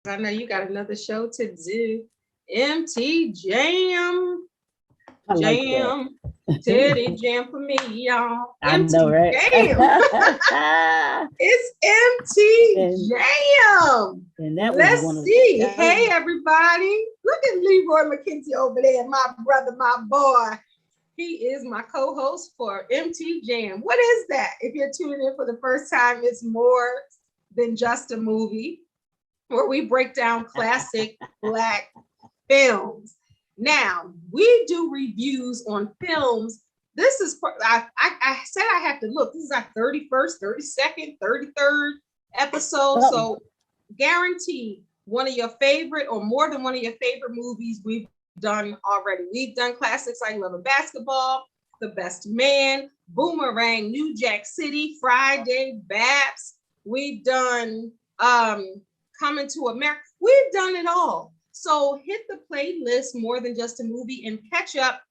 I know you got another show to do. MT Jam. I like Jam. Teddy Jam for me, y'all. I MT know, right? Jam. It's MT Jam. And that Let's was see. Hey, everybody. Look at Leroy Mckenzie over there, my brother, my boy. He is my co-host for MT Jam. What is that? If you're tuning in for the first time, it's more than just a movie, where we break down classic Black films. Now, we do reviews on films. This is, I said I have to look. This is our 31st, 32nd, 33rd episode. So guaranteed one of your favorite or more than one of your favorite movies we've done already. We've done classics like Love and Basketball, The Best Man, Boomerang, New Jack City, Friday, Babs. We've done Coming to America. We've done it all. So hit the playlist More Than Just a Movie and catch up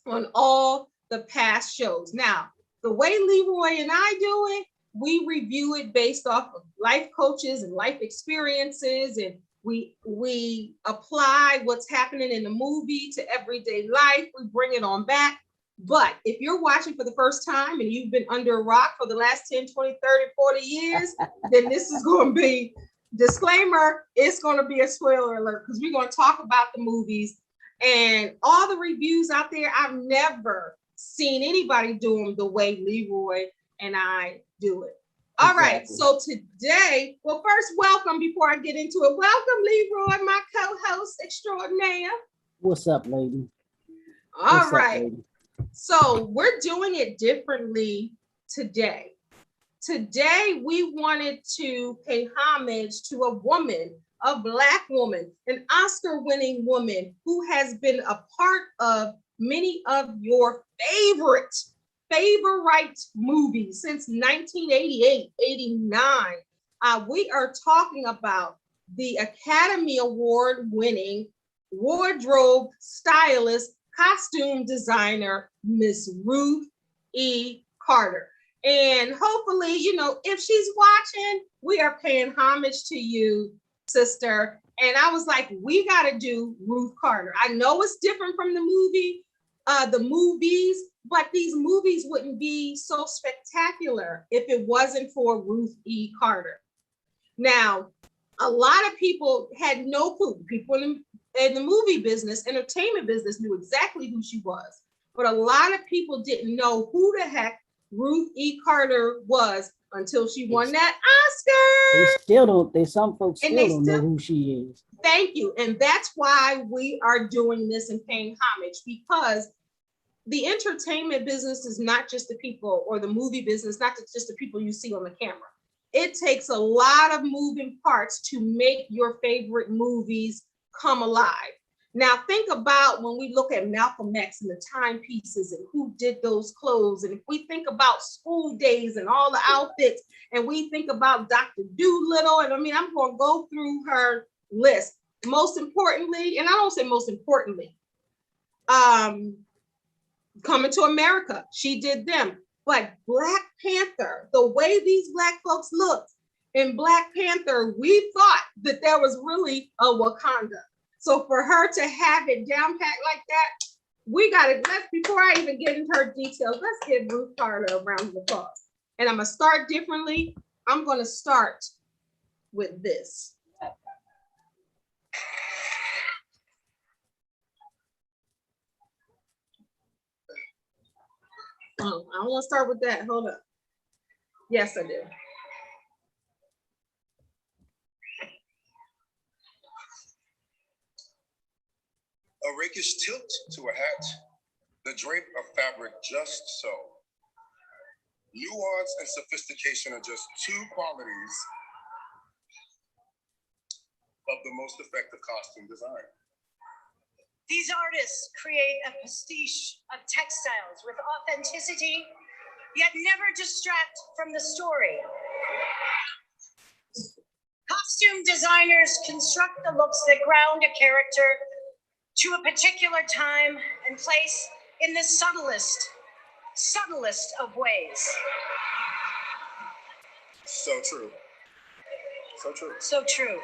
on all the past shows. Now, the way Leroy and I do it, we review it based off of life coaches and life experiences, and we apply what's happening in the movie to everyday life. We bring it on back. But if you're watching for the first time and you've been under a rock for the last 10, 20, 30, 40 years, then this is going to be, disclaimer, it's going to be a spoiler alert because we're going to talk about the movies and all the reviews out there. I've never seen anybody do them the way Leroy and I do it. All right, so today, well, first, welcome before I get into it. Welcome, Leroy, my co-host extraordinaire. What's up, lady? All right, so we're doing it differently today. Today, we wanted to pay homage to a woman, a Black woman, an Oscar-winning woman who has been a part of many of your favorite movies since 1988, 89. We are talking about the Academy Award winning wardrobe stylist, costume designer, Miss Ruth E. Carter. And hopefully, you know, if she's watching, we are paying homage to you, sister. And I was like, we got to do Ruth Carter. I know it's different from the movies, but these movies wouldn't be so spectacular if it wasn't for Ruth E. Carter. Now, a lot of people had no clue. People in the movie business, entertainment business, knew exactly who she was. But a lot of people didn't know who the heck Ruth E. Carter was until she won that Oscar. They still don't. Some folks still don't know who she is. Thank you. And that's why we are doing this and paying homage, because the entertainment business is not just the people, or the movie business, not just the people you see on the camera. It takes a lot of moving parts to make your favorite movies come alive. Now, think about when we look at Malcolm X and the timepieces and who did those clothes. And if we think about School Days and all the outfits, and we think about Dr. Dolittle, and I mean, I'm going to go through her list. Most importantly, and I don't say most importantly, Coming to America, she did them. But Black Panther, the way these Black folks looked in Black Panther, we thought that there was really a Wakanda. So for her to have it down pat like that, we got it. Before I even get into her details, let's give Ruth Carter a round of applause. And I'm going to start differently. I'm going to start with this. Oh, I don't want to start with that. Hold up. Yes, I do. A rakish tilt to a hat, the drape of fabric just so. Nuance and sophistication are just two qualities of the most effective costume design. These artists create a pastiche of textiles with authenticity, yet never distract from the story. Costume designers construct the looks that ground a character to a particular time and place in the subtlest of ways. So true. So true. So true.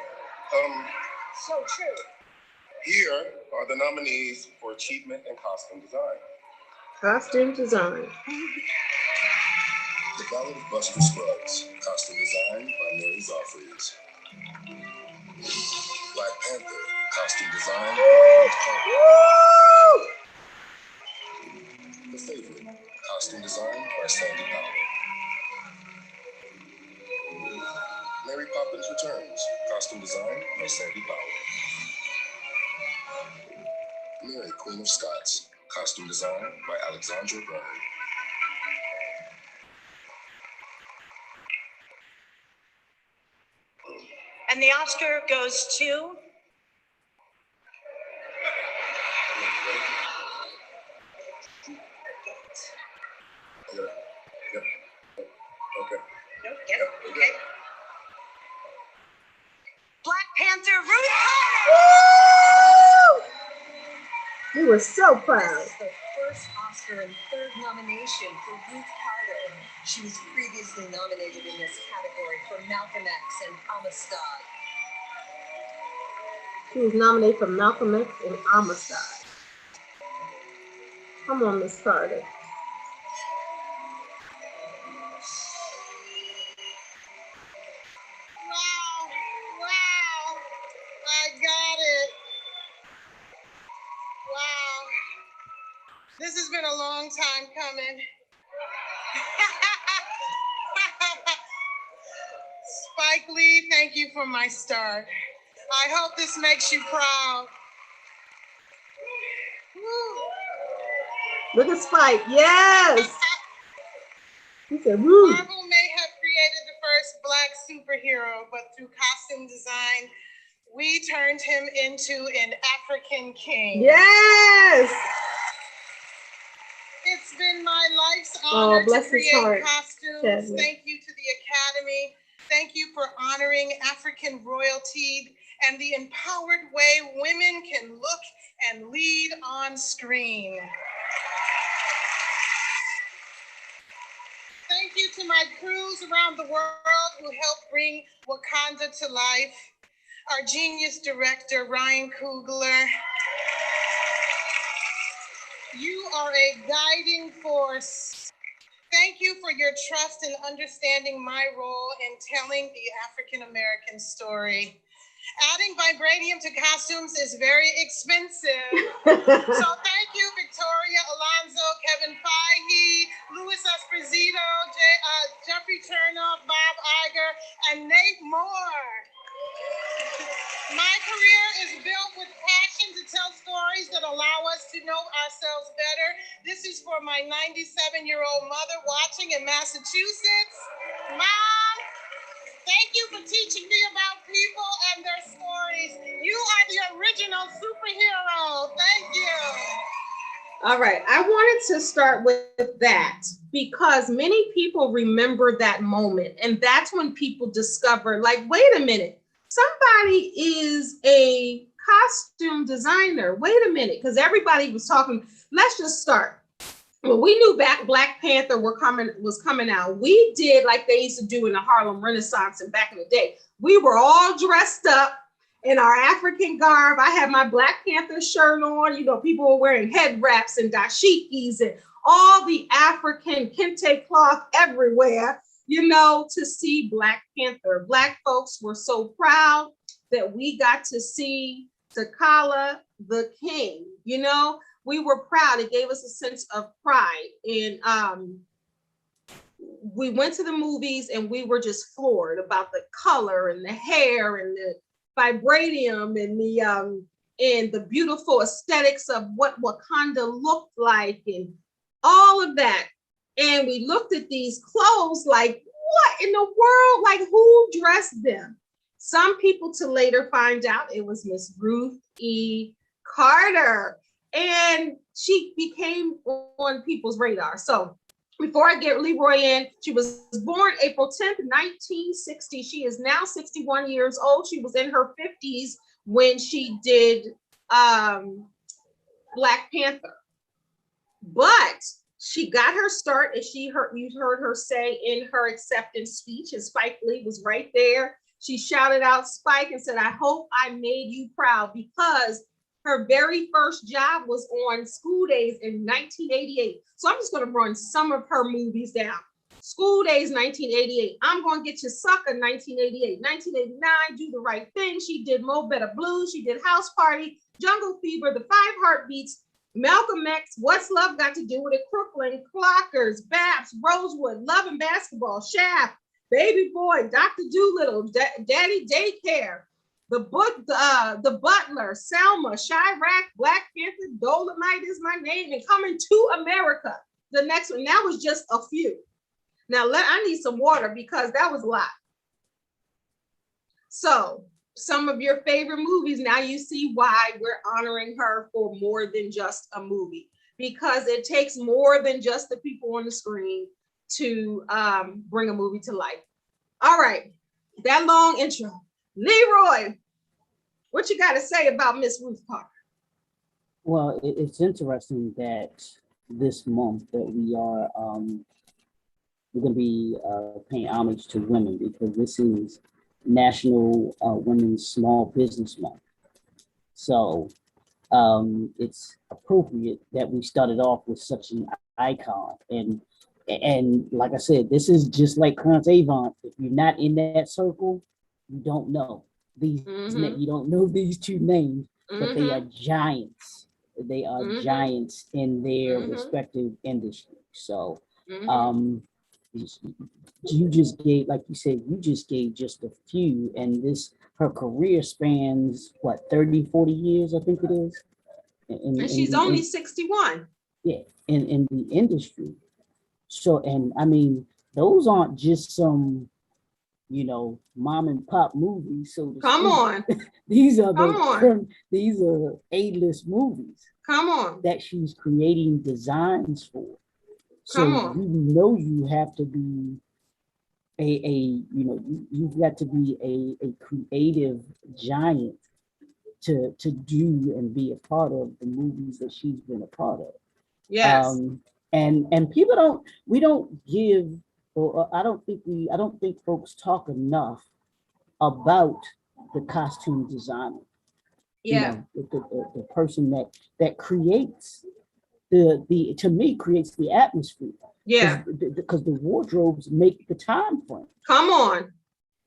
So true. Here are the nominees for achievement in costume design. Costume design. The Ballad of Buster Scruggs, costume design by Mary Goffreys. Black Panther, costume design by Ruth. The Favorite, costume design by Sandy Powell. Mary Poppins Returns, costume design by Sandy Powell. Mary, Queen of Scots, costume design by Alexandra Byrne. And the Oscar goes to Okay. Okay. Black Panther, Ruth. We were so proud. This is the first Oscar and third nomination for Ruth Carter. She was previously nominated in this category for Malcolm X and Amistad. She was nominated for Malcolm X and Amistad. Come on, Miss Carter. Wow. I got it. Wow. This has been a long time coming. Spike Lee, thank you for my start. I hope this makes you proud. Woo. Look at Spike. Yes. He said, woo. Marvel may have created the first Black superhero, but through costume design, we turned him into an African king. Yes. It's been my life's honor to bless his create heart, costumes. Chadwick. Thank you to the Academy. Thank you for honoring African royalty and the empowered way women can look and lead on screen. Thank you to my crews around the world who helped bring Wakanda to life. Our genius director, Ryan Coogler. You are a guiding force. Thank you for your trust in understanding my role in telling the African-American story. Adding vibranium to costumes is very expensive. So thank you, Victoria Alonso, Kevin Feige, Louis Esposito, Jeffrey Chernoff, Bob Iger, and Nate Moore. My career is built with passion to tell stories that allow us to know ourselves better. This is for my 97-year-old mother watching in Massachusetts. Mom, thank you for teaching me about people and their stories. You are the original superhero. Thank you. All right. I wanted to start with that because many people remember that moment. And that's when people discover, like, wait a minute, somebody is a costume designer. Wait a minute, because everybody was talking. Let's just start. When we knew Black Panther was coming out, we did like they used to do in the Harlem Renaissance and back in the day. We were all dressed up in our African garb. I had my Black Panther shirt on. You know, people were wearing head wraps and dashikis and all the African kente cloth everywhere, you know, to see Black Panther. Black folks were so proud that we got to see T'Challa the King, you know. We were proud. It gave us a sense of pride. And we went to the movies and we were just floored about the color and the hair and the vibranium and the beautiful aesthetics of what Wakanda looked like and all of that. And we looked at these clothes like, what in the world? Like, who dressed them? Some people to later find out it was Miss Ruth E. Carter. And she became on people's radar. So before I get Leroy in, she was born April 10th, 1960. She is now 61 years old. She was in her 50s when she did Black Panther. But she got her start, as you heard her say in her acceptance speech, and Spike Lee was right there She shouted out Spike and said, I hope I made you proud, because her very first job was on School Days in 1988. So I'm just going to run some of her movies down. School Days, 1988. I'm Gonna Get You Sucker, 1988. 1989, Do the Right Thing. She did Mo Better Blues. She did House Party, Jungle Fever, The Five Heartbeats, Malcolm X, What's Love Got to Do with It, Crooklyn, Clockers, Babs, Rosewood, Love and Basketball, Shaft, Baby Boy, Dr. Doolittle, Daddy Daycare, The Butler, Selma, Chirac, Black Panther, Dolomite Is My Name, and Coming to America. The next one, that was just a few. Now I need some water because that was a lot. So some of your favorite movies, now you see why we're honoring her for more than just a movie, because it takes more than just the people on the screen to bring a movie to life. All right, that long intro. Leroy, what you got to say about Miss Ruth Parker? Well, it's interesting that this month that we are we're going to be paying homage to women, because this is National Women's Small Business Month. So it's appropriate that we started off with such an icon. And like I said, this is just like Clarence Avant. If you're not in that circle, you don't know these. You don't know these two names, but they are giants. They are giants in their respective industry. So you just gave, like you said, you just gave just a few, and her career spans what, 30, 40 years, I think it is. And she's only 61. Yeah, in the industry. So, and I mean, those aren't just some, mom and pop movies. So come on, these are these are A-list movies. Come on, that she's creating designs for. So you have to be you've got to be a creative giant to do and be a part of the movies that she's been a part of. Yes. And people don't give, or I don't think folks talk enough about the costume designer. Yeah. The person that creates to me creates the atmosphere. Yeah. Because the wardrobes make the time frame. Come on.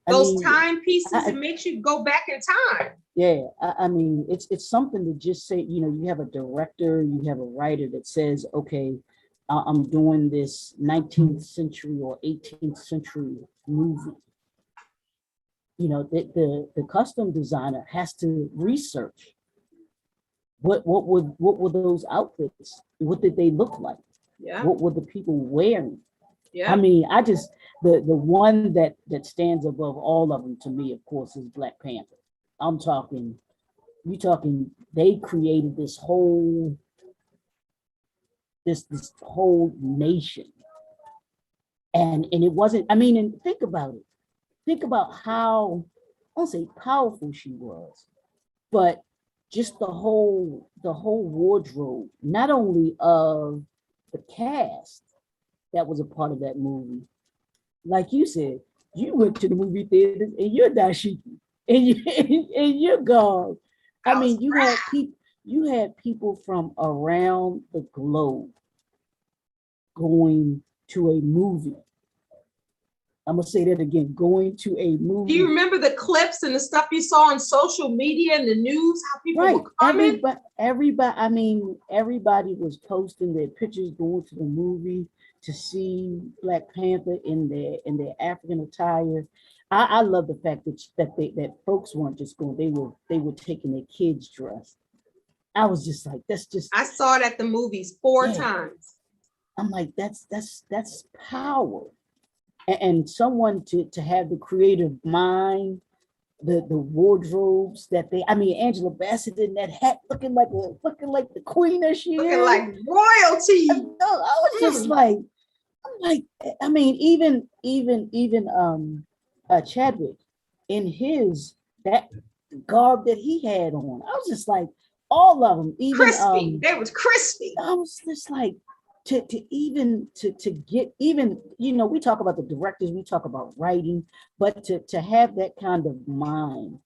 Those timepieces, it makes you go back in time. Yeah, I mean, it's something to just say, you have a director, you have a writer that says, okay, I'm doing this 19th century or 18th century movie. The costume designer has to research what were those outfits? What did they look like? Yeah. What were the people wearing? Yeah. I mean, the one that stands above all of them to me, of course, is Black Panther. You're talking, they created this whole nation. And it wasn't, I mean, and think about it. Think about how, I won't say powerful she was, but just the whole wardrobe, not only of the cast that was a part of that movie. Like you said, you went to the movie theater and you're dashiki and you're gone. I mean, you had people from around the globe going to a movie. I'm gonna say that again, going to a movie. Do you remember the clips and the stuff you saw on social media and the news, how people were coming? Everybody was posting their pictures going to the movie to see Black Panther in their African attire. I love the fact that folks weren't just going, they were taking their kids' dress. I was just like, I saw it at the movies 4 times. I'm like, that's power. And someone to have the creative mind, the wardrobes that Angela Bassett in that hat looking like the queen that she looking is. like royalty. I was just like, I mean, even Chadwick in his that garb that he had on. I was just like, all of them, even crispy. They was crispy. I was just like, to get even, we talk about the directors, we talk about writing, but to have that kind of mind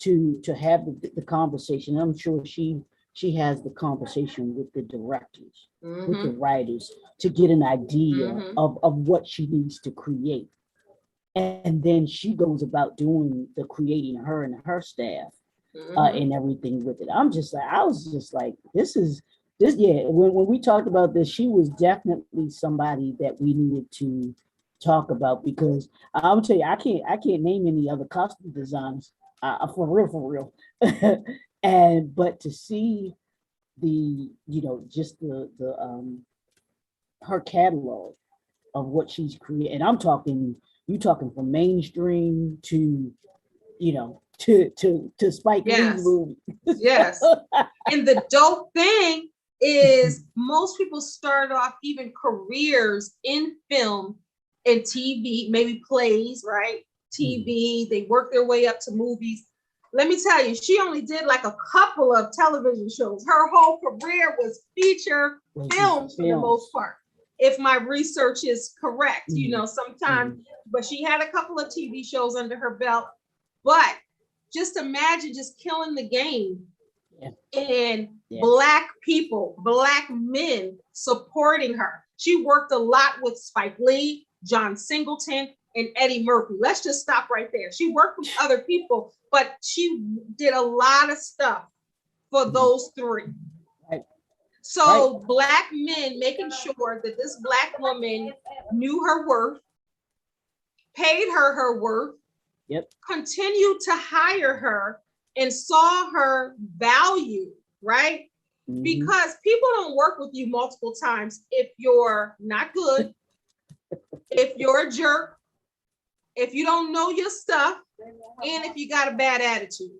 to have the conversation. I'm sure she has the conversation with the directors, with the writers, to get an idea of what she needs to create. And then she goes about doing the creating, her and her staff, and everything with it. I was just like, this, yeah. When we talked about this, she was definitely somebody that we needed to talk about, because I'm tell you, I can't name any other costume designers, for real. And but to see the, just the her catalog of what she's created, and you talking from mainstream to, to Spike Lee's movie. Yes. And the dope thing is most people start off even careers in film and TV, maybe plays, right? TV, they work their way up to movies. Let me tell you, she only did like a couple of television shows. Her whole career was feature films for the most part, if my research is correct, sometimes, but she had a couple of TV shows under her belt. But just imagine just killing the game and Black people, Black men supporting her. She worked a lot with Spike Lee, John Singleton, and Eddie Murphy. Let's just stop right there. She worked with other people, but she did a lot of stuff for those three. Right. So Black men making sure that this Black woman knew her worth, paid her worth, continued to hire her, and saw her value, right? Because people don't work with you multiple times if you're not good, if you're a jerk, if you don't know your stuff, and if you got a bad attitude.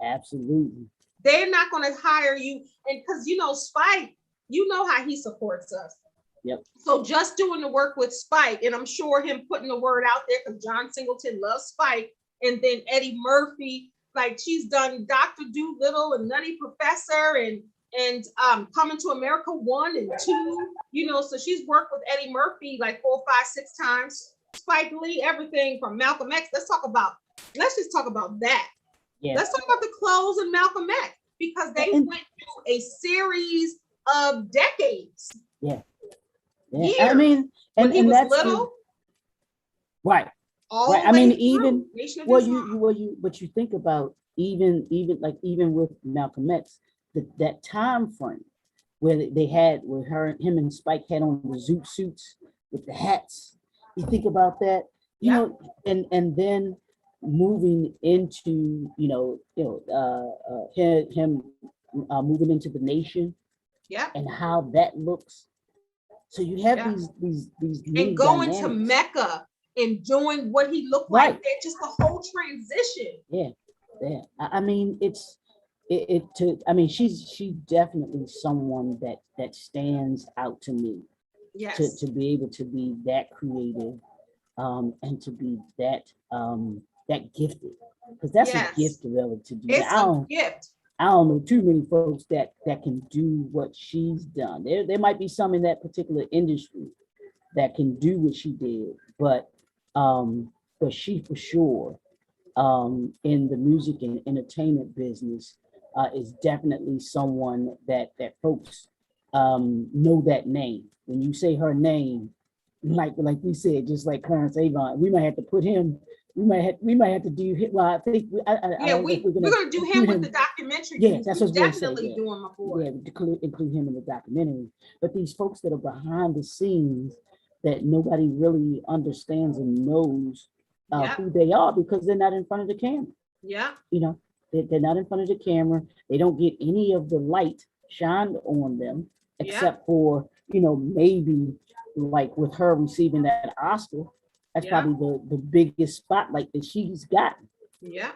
Absolutely. They're not going to hire you. And because, Spike, how he supports us. Yep. So just doing the work with Spike, and I'm sure him putting the word out there, because John Singleton loves Spike, and then Eddie Murphy, like she's done Dr. Dolittle and Nutty Professor and Coming to America 1 and 2, so she's worked with Eddie Murphy like 4, 5, 6 times. Spike Lee, everything from Malcolm X. Let's just talk about that. Yeah. Let's talk about the clothes of Malcolm X, because they went through a series of decades. Yeah. Years. I mean, and when he was that's little. Right. All right. I mean, even but you think about even with Malcolm X, that time frame where they had with him and Spike had on the zoot suits with the hats. You think about that, and then moving into him moving into the nation, and how that looks. So you have these and going dynamics. To Mecca and doing what he looked like. There, just the whole transition. Yeah. I mean, she's definitely someone that stands out to me. Yes. To be able to be that creative, and to be that gifted, because that's a gift to be able to do. It's a gift. I don't know too many folks that can do what she's done. There might be some in that particular industry that can do what she did, but she for sure, in the music and entertainment business, is definitely someone that folks know that name. When you say her name, like we said, just like Clarence Avant, we might have to put him. We might have to do. Well, I think we're gonna do him with the documentary. Yeah, that's what we're definitely doing my boy. Yeah, include him in the documentary. But these folks that are behind the scenes that nobody really understands and knows who they are, because they're not in front of the camera. Yeah. They're not in front of the camera. They don't get any of the light shined on them, except for maybe like with her receiving that Oscar. That's probably the biggest spotlight that she's gotten. Yeah.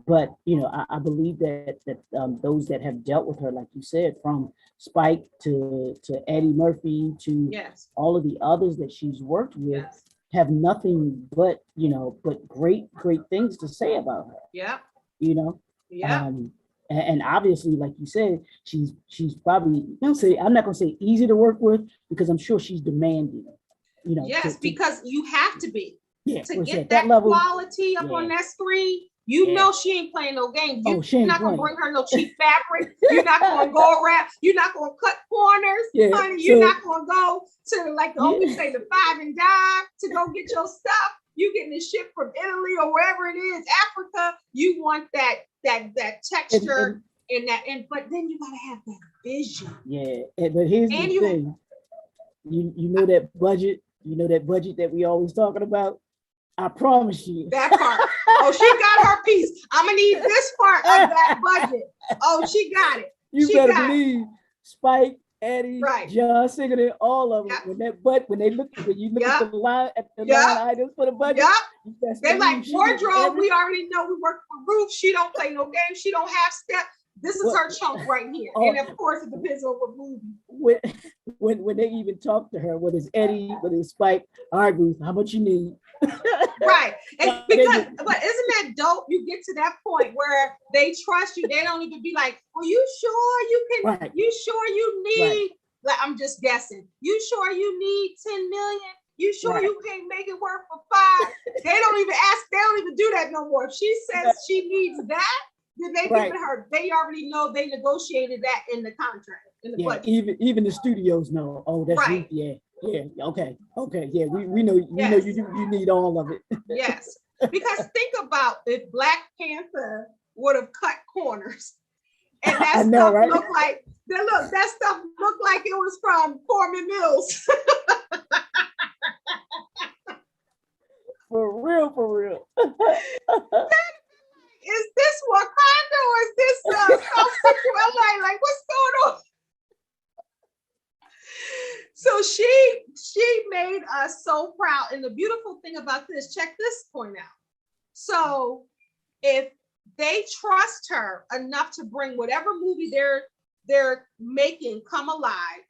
But I believe that those that have dealt with her, like you said, from Spike to Eddie Murphy to all of the others that she's worked with, have nothing but great things to say about her. Yeah. And obviously, like you said, she's probably, I'm not gonna say easy to work with, because I'm sure she's demanding, Yes, because you have to be. Yeah, to get at that level, quality up on that screen. You know she ain't playing no game. You're not gonna bring her no cheap fabric. You're not gonna go around. You're not gonna cut corners, honey. You're not gonna go to, like the old say, the 5 and dime to go get your stuff. You getting the ship from Italy or wherever it is, Africa. You want that texture but then you gotta have that vision. Yeah, but here's the thing. You know that budget. You know that budget that we always talking about. I promise you. That part. Oh, she got her piece. I'm gonna need this part of that budget. Oh, she got it. You better believe Spike, Eddie, right. John Singer, all of them. When you look at the line items for the budget, they're like, wardrobe. We already know we work for Ruth. She don't play no game. She don't have step. This is her chunk right here. And of course, it depends on what movie. When they even talk to her, whether it's Eddie, whether it's Spike, all right, Ruth, how much you need? Right. And but isn't that dope? You get to that point where they trust you. They don't even be like, well, you sure you can, you sure you need, like, I'm just guessing. You sure you need 10 million? You sure you can't make it work for 5? They don't even ask, they don't even do that no more. If she says she needs that, then they give it her. They already know they negotiated that in the contract, in the budget. Even the studios know. Oh, that's right. Okay. Yeah, we know. You need all of it. Yes, because think about if Black Panther would have cut corners, and that stuff looked like that stuff looked like it was from Foreman Mills. For real. Is this Wakanda or is this South Central LA? Like, what's going on? So she made us so proud. And the beautiful thing about this, check this point out. So if they trust her enough to bring whatever movie they're making come alive,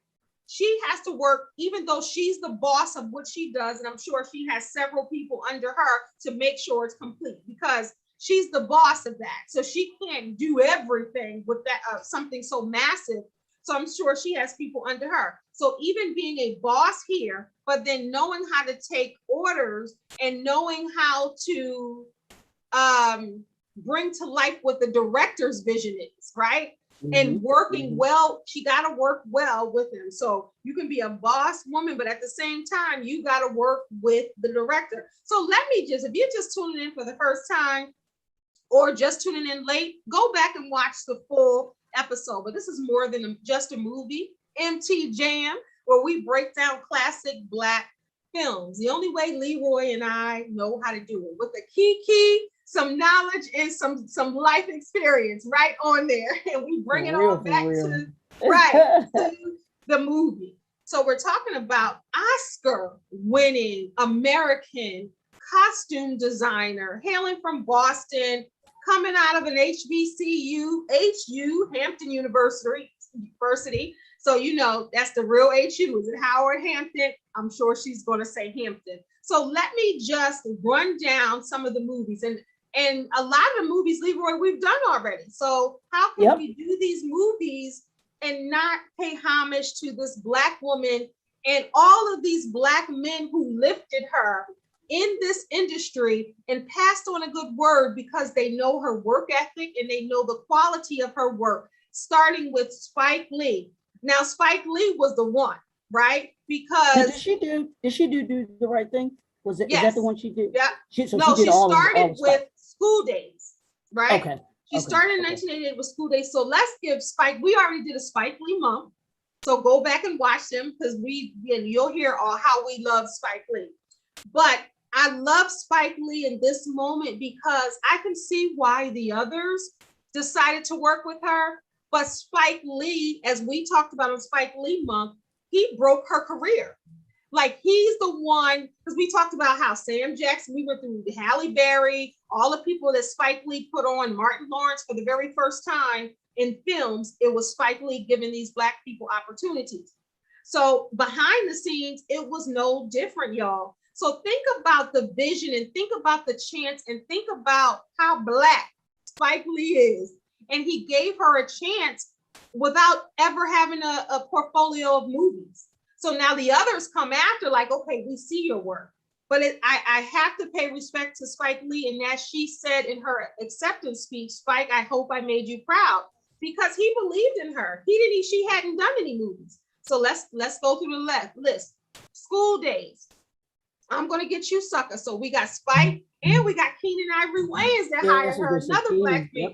she has to work, even though she's the boss of what she does, and I'm sure she has several people under her to make sure it's complete, because she's the boss of that. So she can't do everything with that something so massive. So I'm sure she has people under her. So even being a boss here, but then knowing how to take orders and knowing how to bring to life what the director's vision is, right? And working well, she got to work well with him. So you can be a boss woman, but at the same time, you got to work with the director. So let me just, if you're just tuning in for the first time or just tuning in late, go back and watch the full episode. But this is more than just a movie, MT Jam, where we break down classic Black films. The only way Leroy and I know how to do it, with the key, some knowledge and some life experience right on there. And we bring it all back to the movie. So we're talking about Oscar-winning American costume designer, hailing from Boston, coming out of an HBCU, Hampton University. So, you know, that's the real HU. Is it Howard, Hampton? I'm sure she's going to say Hampton. So let me just run down some of the movies. And a lot of the movies, Leroy, we've done already. So how can we do these movies and not pay homage to this Black woman and all of these Black men who lifted her in this industry and passed on a good word because they know her work ethic and they know the quality of her work, starting with Spike Lee. Now, Spike Lee was the one, right? Because did she do the right thing? Was it, is that the one she did? Yeah. She started with School Days, right? Okay. She started in 1988 with School Days. So let's give Spike, we already did a Spike Lee month. So go back and watch them, because you'll hear how we love Spike Lee. But I love Spike Lee in this moment because I can see why the others decided to work with her. But Spike Lee, as we talked about on Spike Lee month, he broke her career. Like, he's the one, because we talked about how Sam Jackson, we went through Halle Berry, all the people that Spike Lee put on, Martin Lawrence, for the very first time in films, it was Spike Lee giving these Black people opportunities. So behind the scenes, it was no different, y'all. So think about the vision and think about the chance and think about how Black Spike Lee is. and he gave her a chance without ever having a portfolio of movies. So now the others come after, like, okay, we see your work. But I have to pay respect to Spike Lee. And as she said in her acceptance speech, Spike, I hope I made you proud, because he believed in her. She hadn't done any movies. So let's go through the list. School Days. I'm going to Get You, Sucker. So we got Spike and we got Keenen Ivory Wayans that hired her, another black man. Yep.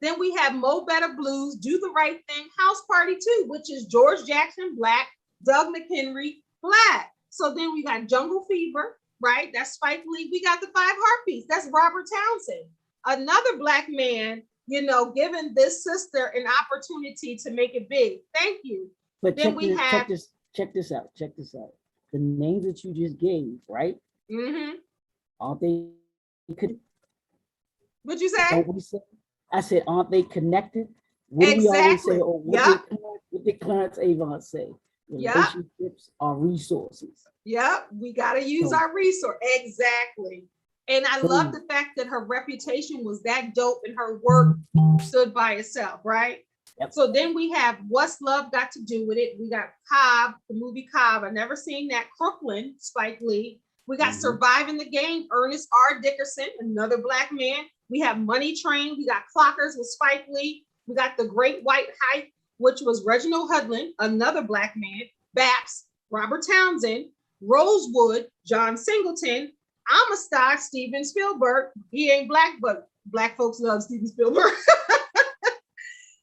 Then we have Mo Better Blues, Do the Right Thing, House Party 2, which is George Jackson, black, Doug McHenry, black. So then we got Jungle Fever, right? That's Spike Lee. We got The 5 Heartbeats. That's Robert Townsend. Another black man, giving this sister an opportunity to make it big. Thank you. But then check this out. The names that you just gave, right? Mm-hmm. Aren't they? What'd you say? I said, aren't they connected? What do we always say? Or what did Clarence Avant say? Relationships are resources. Yep, we got to use our resource. Exactly. And I love the fact that her reputation was that dope and her work stood by itself, right? Yep. So then we have What's Love Got to Do with It? We got Cobb, the movie Cobb. I've never seen that. Crooklyn, Spike Lee. We got Surviving the Game, Ernest R. Dickerson, another black man. We have Money Train. We got Clockers with Spike Lee. We got The Great White Hype, which was Reginald Hudlin, another black man. Baps, Robert Townsend. Rosewood, John Singleton. Amistad, Steven Spielberg. He ain't black, but black folks love Steven Spielberg.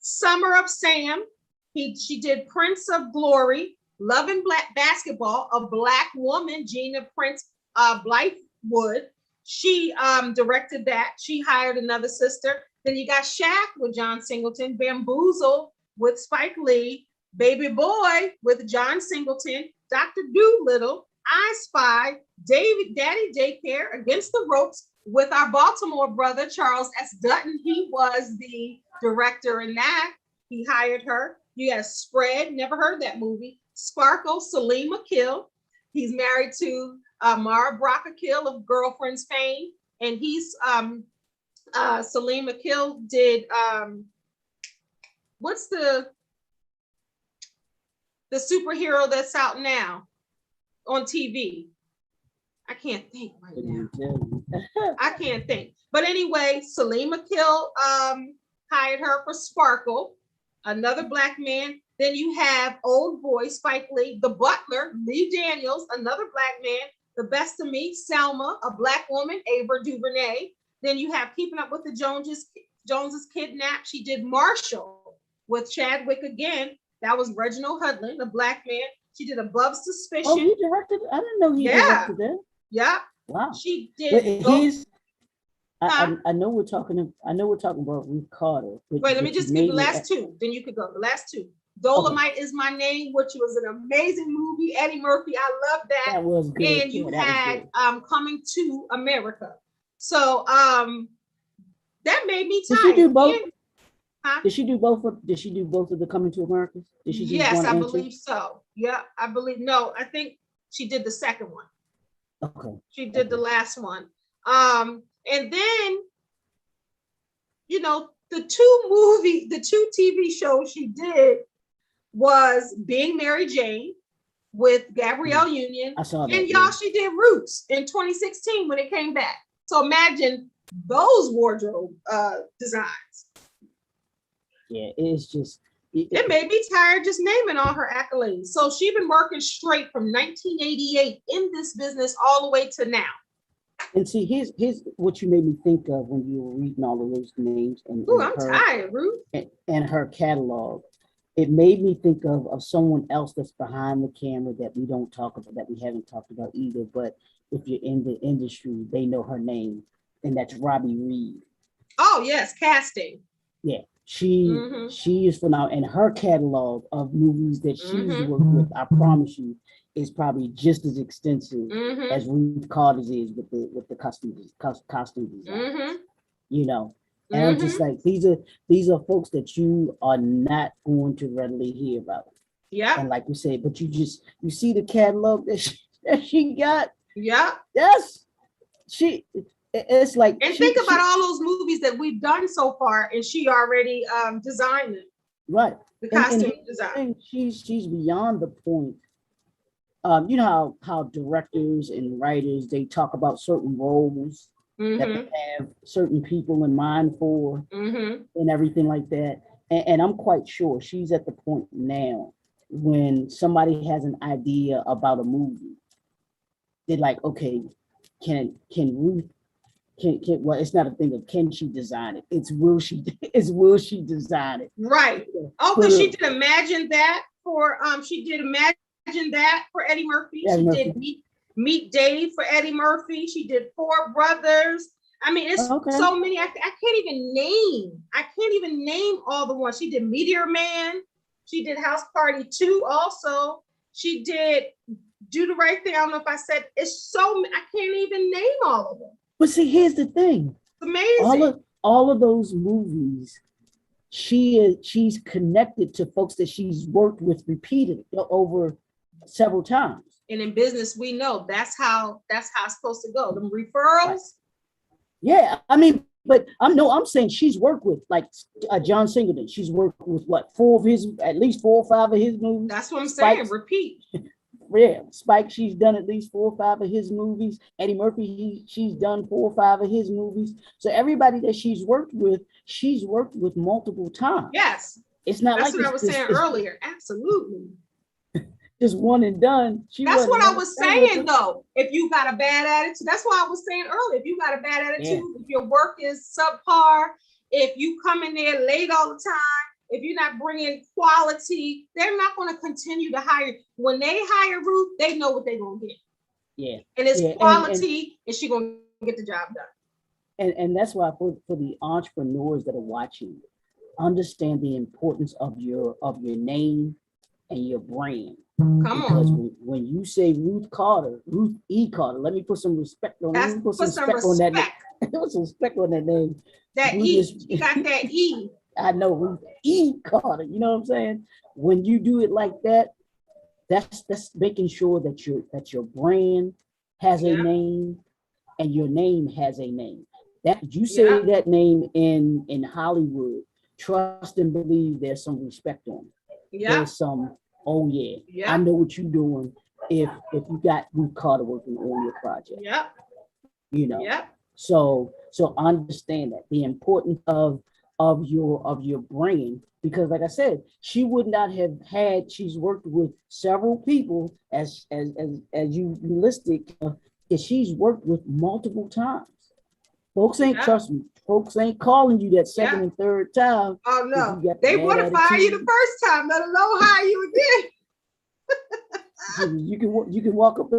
Summer of Sam. She did Prince of Glory. Love and Black Basketball, a black woman, Gina Prince Blythewood. She directed that. She hired another sister. Then you got Shaft with John Singleton, Bamboozle with Spike Lee, Baby Boy with John Singleton, Dr. Dolittle, I Spy, Daddy Daycare, Against the Ropes with our Baltimore brother, Charles S. Dutton. He was the director in that. He hired her. You have Spread, never heard that movie. Sparkle, Salim Akil. He's married to Mara Brock Akil of Girlfriends fame. And he's, Salim Akil did, what's the superhero that's out now on TV? I can't think right now. I can't think. But anyway, Salim Akil hired her for Sparkle, another black man. Then you have Old Boy, Spike Lee, The Butler, Lee Daniels, another black man. The Best of Me, Selma, a black woman, Ava DuVernay. Then you have Keeping Up with the Joneses, Kidnapped. She did Marshall with Chadwick again. That was Reginald Hudlin, a black man. She did Above Suspicion. Oh, he directed? I didn't know he directed that. Yeah. Wow. She did. I know we're talking about Ruth Carter. Wait, let me just give the last two. Then you could go. The last two. Dolomite Is My Name, which was an amazing movie. Eddie Murphy, I love that. That was good. And you had Coming to America. So that made me tired. Did she do both? Huh? Did she do both of the Coming to America? Did she do Yes, I believe so. Yeah, I believe. No, I think she did the second one. Okay. She did the last one. And then, the two TV shows she did was Being Mary Jane with Gabrielle Union. I saw that. And y'all, she did Roots in 2016 when it came back. So imagine those wardrobe designs. Yeah, it's just. It made me tired just naming all her accolades. So she's been working straight from 1988 in this business all the way to now. And see, here's what you made me think of when you were reading all of those names. I'm tired, Ruth. And her catalog. It made me think of someone else that's behind the camera that we don't talk about, that we haven't talked about either. But if you're in the industry, they know her name. And that's Robbie Reed. Oh, yes, casting. Yeah. She is phenomenal, and her catalog of movies that she's worked with, I promise you, is probably just as extensive as Ruth Carter's is with the costume design. And I'm just like, these are folks that you are not going to readily hear about. Yeah. And like we said, but you see the catalog that she got. Yeah. Yes. it's like, and think about all those movies that we've done so far, and she already designed them. Right. The costume design. She's beyond the point. You know how directors and writers, they talk about certain roles that they have certain people in mind for and everything like that. And I'm quite sure she's at the point now when somebody has an idea about a movie, they're like, okay, can Ruth, can well, it's not a thing of can she design it, it's will she design it. Right. Oh, because she did Imagine That for Eddie Murphy. She did Meet Dave for Eddie Murphy. She did Four Brothers. I mean, it's so many. I can't even name all the ones. She did Meteor Man. She did House Party 2 also. She did Do the Right Thing. I don't know if I said it's so I can't even name all of them. But see, here's the thing. It's amazing. All of those movies, she's connected to folks that she's worked with repeatedly over several times. And in business, we know that's how it's supposed to go. Them referrals. Right. Yeah, I mean, but I'm saying she's worked with like John Singleton. She's worked with what, at least 4 or 5 of his movies. That's what I'm saying. Repeat. Yeah, Spike, she's done at least 4 or 5 of his movies. Eddie Murphy, she's done 4 or 5 of his movies. So everybody that she's worked with multiple times. Yes. It's not that's like what I was saying earlier. Absolutely. Just one and done. That's what I was saying though. If you got a bad attitude, that's why I was saying earlier. If you got a bad attitude, if your work is subpar, if you come in there late all the time, if you're not bringing quality, they're not going to continue to hire. When they hire Ruth, they know what they're going to get. Yeah. And it's quality, and she's going to get the job done. And that's why for the entrepreneurs that are watching, understand the importance of your name and your brand. Come on. When you say Ruth E. Carter, let me put some respect on that. Put some respect on that name. That E, you got that E. I know, Ruth E. Carter. You know what I'm saying? When you do it like that, that's making sure that your brand has a name and your name has a name. That you say that name in Hollywood, trust and believe there's some respect on it. Yeah. There's some, oh yeah, I know what you're doing if you got Ruth Carter working on your project. Yeah. You know. Yeah. So understand that the importance of your brand, because like I said, she would not have she's worked with several people as you listed, that she's worked with multiple times. Folks ain't trust me. Folks ain't calling you that second and third time. Oh no, they want to fire you the first time, let alone hire you again. you can walk up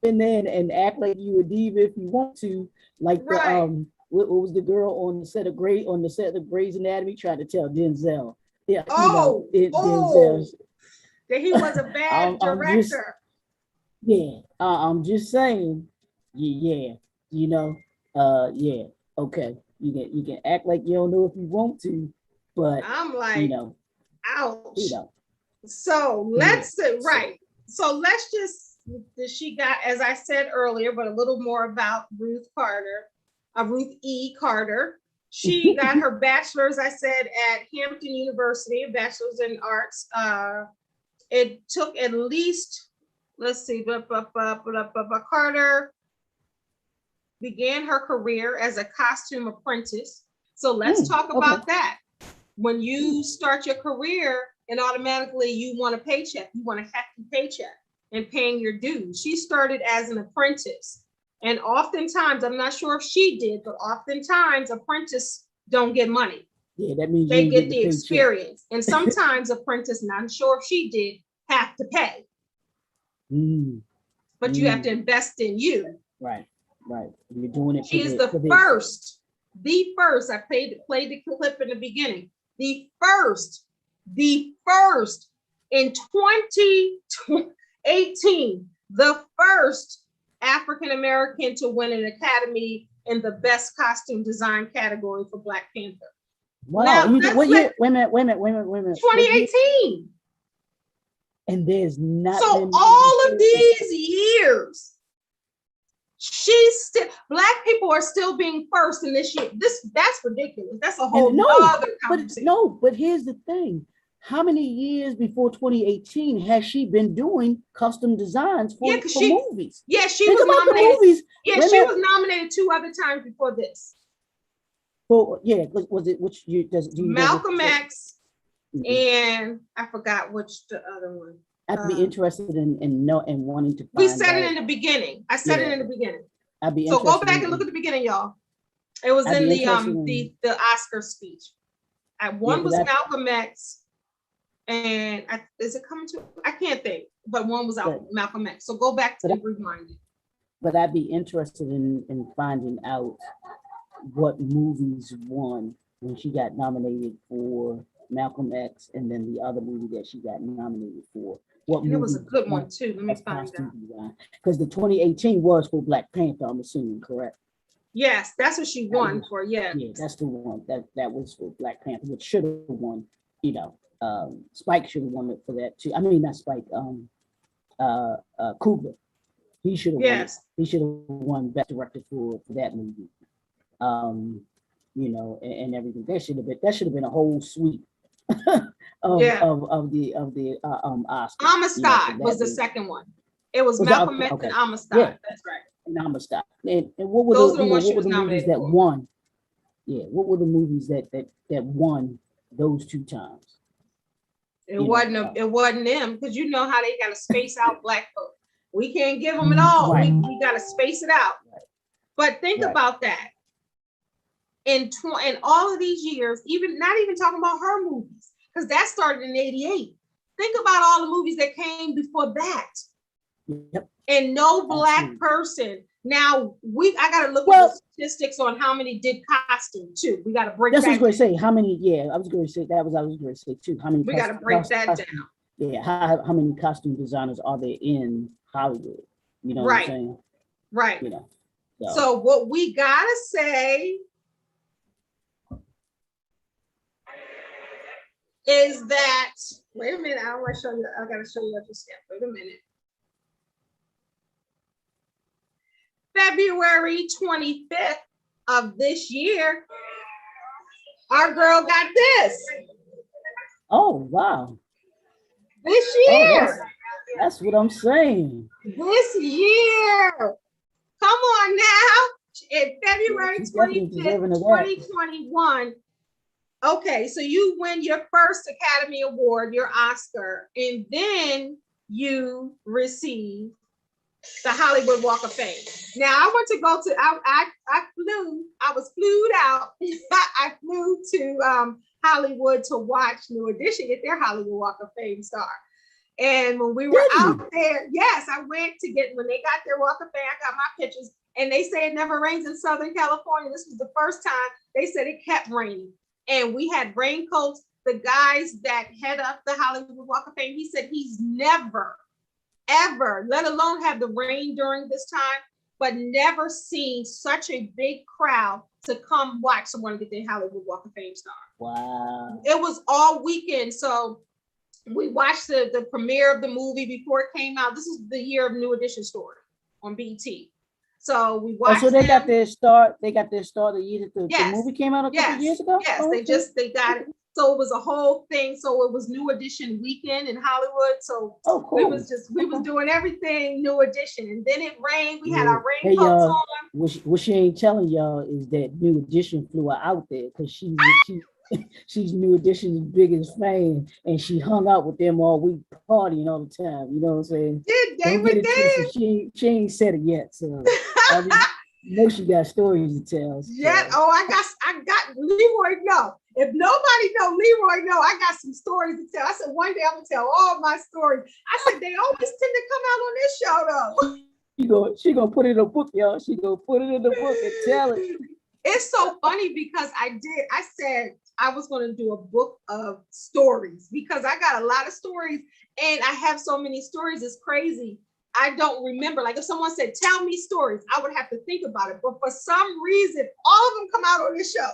in there and act like you a diva if you want to, like the what was the girl on the set of Grey's Anatomy trying to tell Denzel? Yeah. Denzel that he was a bad director. I'm just saying. Yeah. You know. Okay. You can act like you don't know if you want to, but I'm like, ouch. So let's just she got, as I said earlier, but a little more about Ruth E. Carter. She got her bachelor's, I said, at Hampton University, a bachelor's in arts. It took at least, Carter began her career as a costume apprentice. So let's talk about that. When you start your career and automatically you want a paycheck, you want a hefty paycheck and paying your dues. She started as an apprentice. And oftentimes, I'm not sure if she did, but oftentimes apprentices don't get money. Yeah, that means they get the experience. And sometimes apprentice, not sure if she did, have to pay. But you have to invest in you. Right. You're doing it. She is the first. I played the clip in the beginning. The first in 2018, the first African-American to win an Academy in the best costume design category for Black Panther. Wow. What year? Wait a minute. 2018. And there's not. So all of these years, She's still, Black people are still being first in this year. That's ridiculous. That's a whole other conversation. But here's the thing. How many years before 2018 has she been doing custom designs for movies? Yeah, she was nominated. Movies. Yeah, she was nominated 2 other times before this. Well, yeah, was it which you do you Malcolm X, and I forgot which the other one. I'd be interested in wanting to find we said it in the beginning. I said it in the beginning. I'd be so go back and look at the beginning, y'all. It was in the Oscar speech. One was Malcolm X, and is it coming to? I can't think, but one was Malcolm X. So go back to the reminding. But I'd be interested in finding out what movies won when she got nominated for Malcolm X, and then the other movie that she got nominated for. It was a good one too. Let me find out. Because the 2018 was for Black Panther, I'm assuming, correct? Yes, that's what she won for. Yeah, that's the one that was for Black Panther, which should have won. You know, Spike should have won it for that too. I mean, not Spike. Coogler. He should have. Yes. He should have won Best Director for that movie. You know, and everything. That should have been a whole suite of the Oscar. Amistad was the second one. It was Malcolm X and Amistad. Yeah. That's right. And Amistad. And what were the movies that won? Yeah, what were the movies that won those 2 times? It wasn't them, because you know how they got to space out Black folk. We can't give them it all. Right. We got to space it out. Right. But think about that. In all of these years, not even talking about her movies, because that started in 88. Think about all the movies that came before that. Yep. And no Black person. Now I gotta look at the statistics on how many did costume too. We gotta break. That's what I was going to say. How many? Yeah, I was going to say too. How many? We gotta break that down. Yeah. How many costume designers are there in Hollywood? You know what I'm saying? Right. You know. So what we gotta say is that, wait a minute, I want to show you, I gotta show you what you said. Wait a minute. February 25th of this year, our girl got this. Oh, wow. This year. That's what I'm saying. This year. Come on now. In February 25th, 2021. Okay, so you win your first Academy Award, your Oscar, and then you receive the Hollywood Walk of Fame. Now I want to go to, I was flued out. I flew to Hollywood to watch New Edition get their Hollywood Walk of Fame star. And when we were out there, yes, I went to get, when they got their Walk of Fame, I got my pictures, and they say it never rains in Southern California. This was the first time they said it kept raining. And we had raincoats. The guys that head up the Hollywood Walk of Fame, he said he's never, ever, let alone have the rain during this time, but never seen such a big crowd to come watch someone get their Hollywood Walk of Fame star. Wow. It was all weekend. So we watched the premiere of the movie before it came out. This is the year of New Edition story on BET. So we watched. So they got their start. They got their start the year that the movie came out a couple years ago. Yes, they got it. So it was a whole thing. So it was New Edition weekend in Hollywood. So cool. we was doing everything New Edition, and then it rained. We had our raincoats on. What she ain't telling y'all is that New Edition flew her out there because she's New Edition's biggest fan, and she hung out with them all week, partying all the time. You know what I'm saying? She ain't said it yet, so I know she got stories to tell. Yeah. So. Oh, I got Leroy. No, if nobody know Leroy, no, I got some stories to tell. I said one day I'm gonna tell all my stories. I said they always tend to come out on this show though. She gonna put it in a book, y'all. She gonna put it in the book and tell it. It's so funny because I said I was going to do a book of stories because I got a lot of stories and I have so many stories. It's crazy. I don't remember. Like if someone said, tell me stories, I would have to think about it. But for some reason, all of them come out on this show.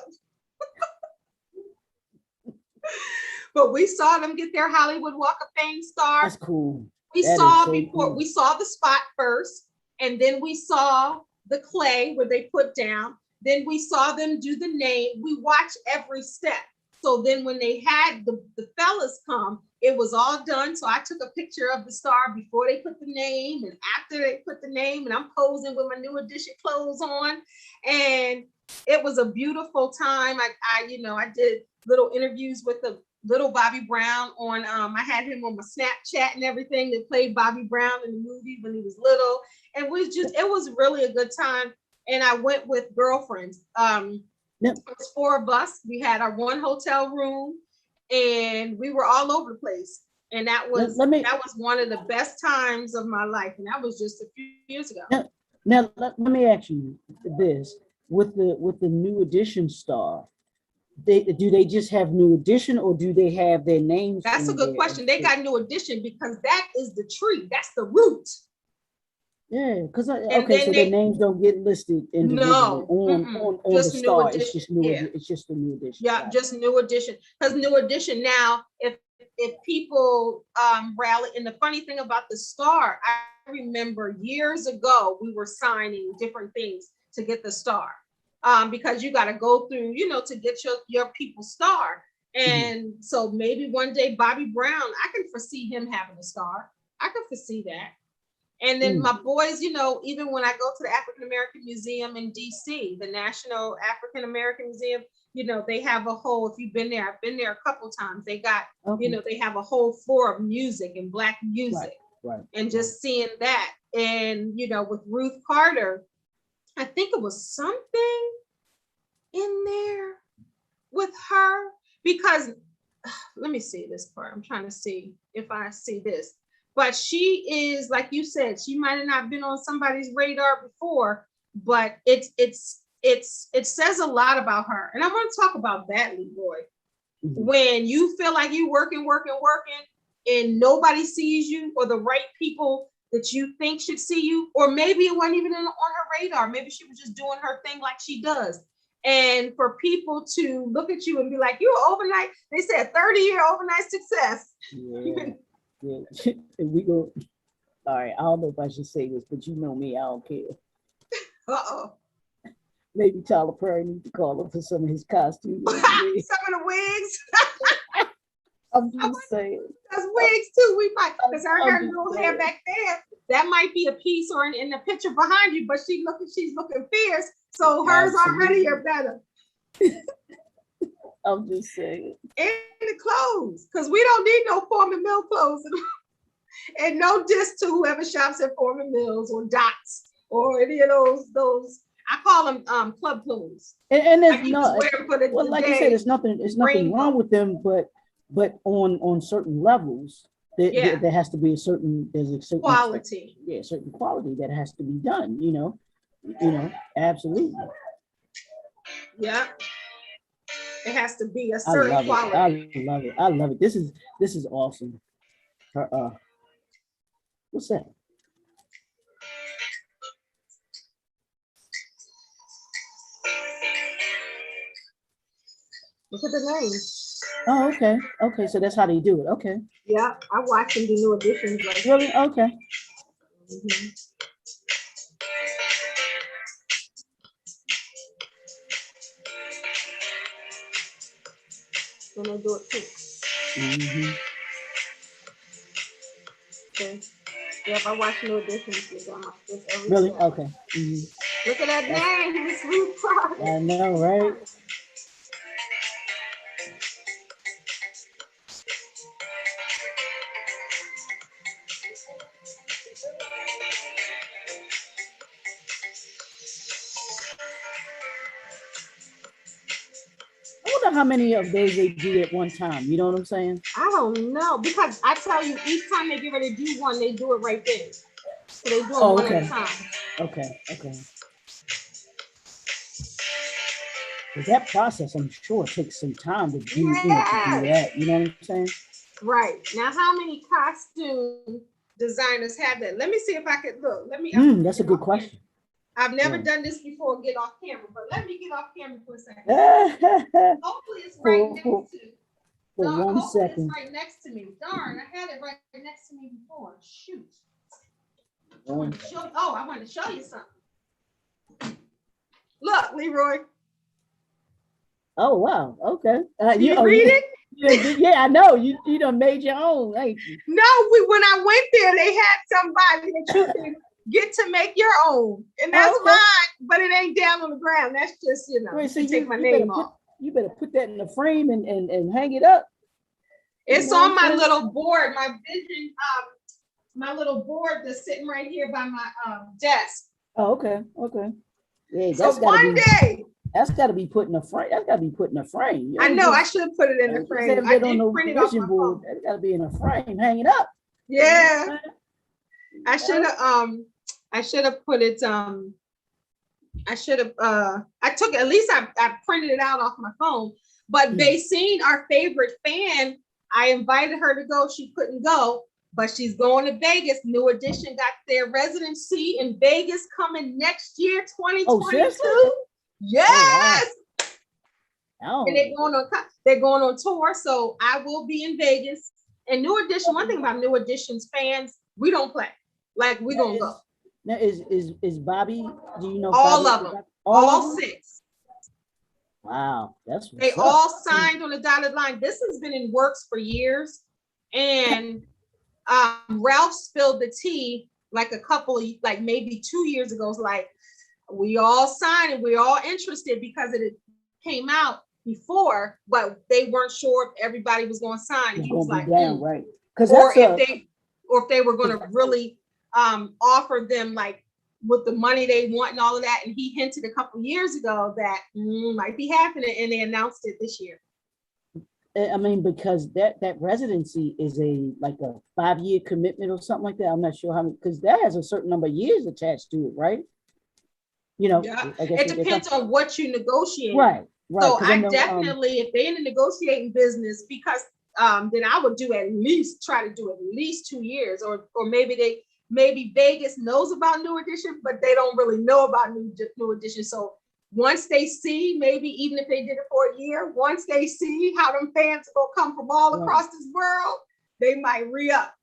But we saw them get their Hollywood Walk of Fame star. That's cool. We saw the spot first, and then we saw the clay where they put down. Then we saw them do the name. We watched every step. So then when they had the fellas come, it was all done. So I took a picture of the star before they put the name and after they put the name, and I'm posing with my new edition clothes on. And it was a beautiful time. I did little interviews with the little Bobby Brown on, I had him on my Snapchat and everything that played Bobby Brown in the movie when he was little. And it was really a good time. And I went with girlfriends. It was 4 of us. We had our one hotel room and we were all over the place. And that was one of the best times of my life. And that was just a few years ago. Now let me ask you this. With the new edition star, do they just have new edition or do they have their names? That's a good question. They got new edition because that is the tree. That's the root. Yeah, because so their names don't get listed individually on the star. It's just new. Yeah. It's just a new edition. Yeah, right. Just new edition. Because new edition now, if people rally, and the funny thing about the star, I remember years ago we were signing different things to get the star, because you got to go through, to get your people's star. And so maybe one day Bobby Brown, I can foresee him having a star. I can foresee that. And then my boys, even when I go to the African American Museum in DC, the National African American Museum, they have a whole, if you've been there, I've been there a couple times, they got, they have a whole floor of music and Black music. Right. And just seeing that. And, with Ruth Carter, I think it was something in there with her, because let me see this part. I'm trying to see if I see this. But she is, like you said, she might have not been on somebody's radar before, but it says a lot about her. And I want to talk about that, Leroy. When you feel like you working, and nobody sees you, or the right people that you think should see you, or maybe it wasn't even on her radar. Maybe she was just doing her thing like she does. And for people to look at you and be like, you're overnight, they said 30-year overnight success. Yeah. Yeah. We go. All right. I don't know if I should say this, but you know me, I don't care. Maybe Tyler Perry needs to call him for some of his costumes. Some of the wigs. I'm just saying. Those wigs too. We might, because her little hair back there, that might be a piece or in the picture behind you, but she's looking fierce. So hers already are better. I'm just saying. And the clothes, because we don't need no Foreman Mill clothes. And no diss to whoever shops at Foreman Mills or Dots or any of those. I call them club clothes. And there's like I said, there's nothing wrong with them, but on certain levels, there has to be a certain quality. Certain quality that has to be done. Absolutely. Yeah. It has to be a certain quality. I love it. This is awesome. What's that? Look at the name. Oh, okay. Okay, so that's how they do it. Okay. Yeah, I watched them do new editions. Like really? Okay. Then they do it too. Okay. Yep, I watch new editions. Really? Okay. Look at that name. It's Ruth Carter. I know, right? How many of those they do at one time? You know what I'm saying? I don't know, because I tell you, each time they get ready to do one, they do it right there. So they do it one at a time. Okay. That process, I'm sure, takes some time to do, to do that. You know what I'm saying? Right. Now, how many costume designers have that? Let me see if I could look. Let me. That's a good question. I've never done this before, get off camera, but let me get off camera for a second. Hopefully it's right next to me. For 1 second. It's right next to me. Darn, I had it right next to me before. Shoot. I wanted to show you something. Look, Leroy. Oh wow. Okay. You read it? Yeah, I know. You done made your own. Ain't you? No, when I went there, they had somebody that you can get to make your own, and that's Okay. mine. But it ain't down on the ground. That's just Wait, so you take my you name off. You better put that in the frame and hang it up. It's on my little board, my vision, my little board that's sitting right here by my desk. Oh, okay. Okay. Yeah, So one day. That's got to be put in a frame. That's got to be put in a frame. I know. I should have put it in the frame. I did print it off my phone. That's got to be in a frame. Hang it up. Yeah. I should have put it. I should have. I took at least I printed it out off my phone. But they seen our favorite fan. I invited her to go. She couldn't go, but she's going to Vegas. New Edition got their residency in Vegas coming next year, 2022. Oh, yes. Oh. And they're going on tour. So I will be in Vegas. And New Edition, one thing about New Edition's fans, we don't play. Like we're gonna go. Now is Bobby, do you know all Bobby? of them? All 6. Wow, they all signed on the dotted line. This has been in works for years. And Ralph spilled the tea like maybe 2 years ago. It's like, we all signed and we're all interested because it came out before, but they weren't sure if everybody was going to sign. And he was like, right. Or if they were going to really offer them like with the money they want and all of that. And he hinted a couple years ago that might be happening, and they announced it this year. I mean, because that residency is a 5-year commitment or something like that. I'm not sure how many, because that has a certain number of years attached to it, right? Yeah. It depends on what you negotiate. Right. So I definitely, if they're in the negotiating business, because then I would try to do at least 2 years, or maybe Vegas knows about New Edition, but they don't really know about New Edition. So once they see, maybe even if they did it for a year, once they see how them fans are gonna come from all across this world, they might re-up.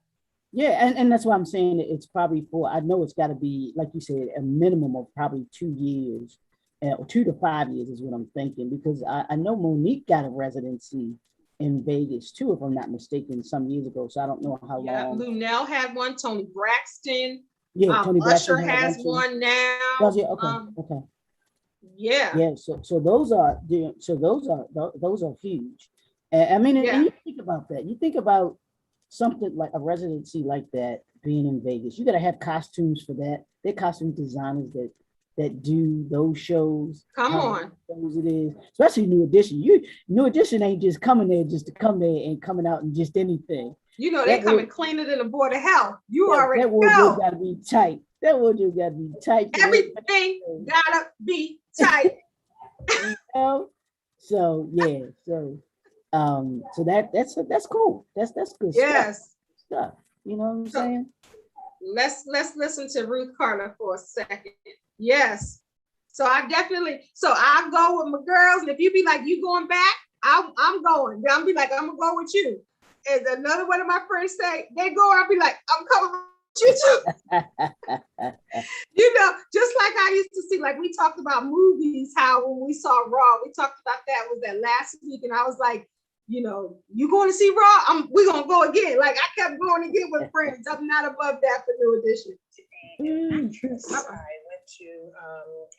Yeah, and that's why I'm saying it's probably I know it's got to be, like you said, a minimum of probably 2 years, or 2 to 5 years is what I'm thinking, because I know Monique got a residency in Vegas too, if I'm not mistaken, some years ago. So I don't know how long. Lunel had one. Tony Braxton. Yeah, Tony Usher Braxton has one now. Okay. Okay. Yeah. Yeah. So those are huge. And I mean, and you think about that. You think about something like a residency like that being in Vegas. You got to have costumes for that. They're costume designers that do those shows. Come on. Shows it is, especially New Edition. New Edition ain't just coming there just to come there and coming out and just anything. They coming cleaner than a board of hell. Already that wardrobe gotta be tight. That word's got to be tight. Everything gotta be tight. So yeah, so that's cool. That's good stuff. You know what I'm saying? Let's listen to Ruth Carter for a second. Yes. So I'll go with my girls, and if you be like, you going back, I'm going. I'll be like, I'm gonna go with you. And another one of my friends say they go, I'll be like, I'm coming with you too. Just like I used to see, like we talked about movies, how when we saw Raw, we talked about that last week, and I was like, you going to see Raw? We're gonna go again. Like I kept going again with friends. I'm not above that for New Edition. I went to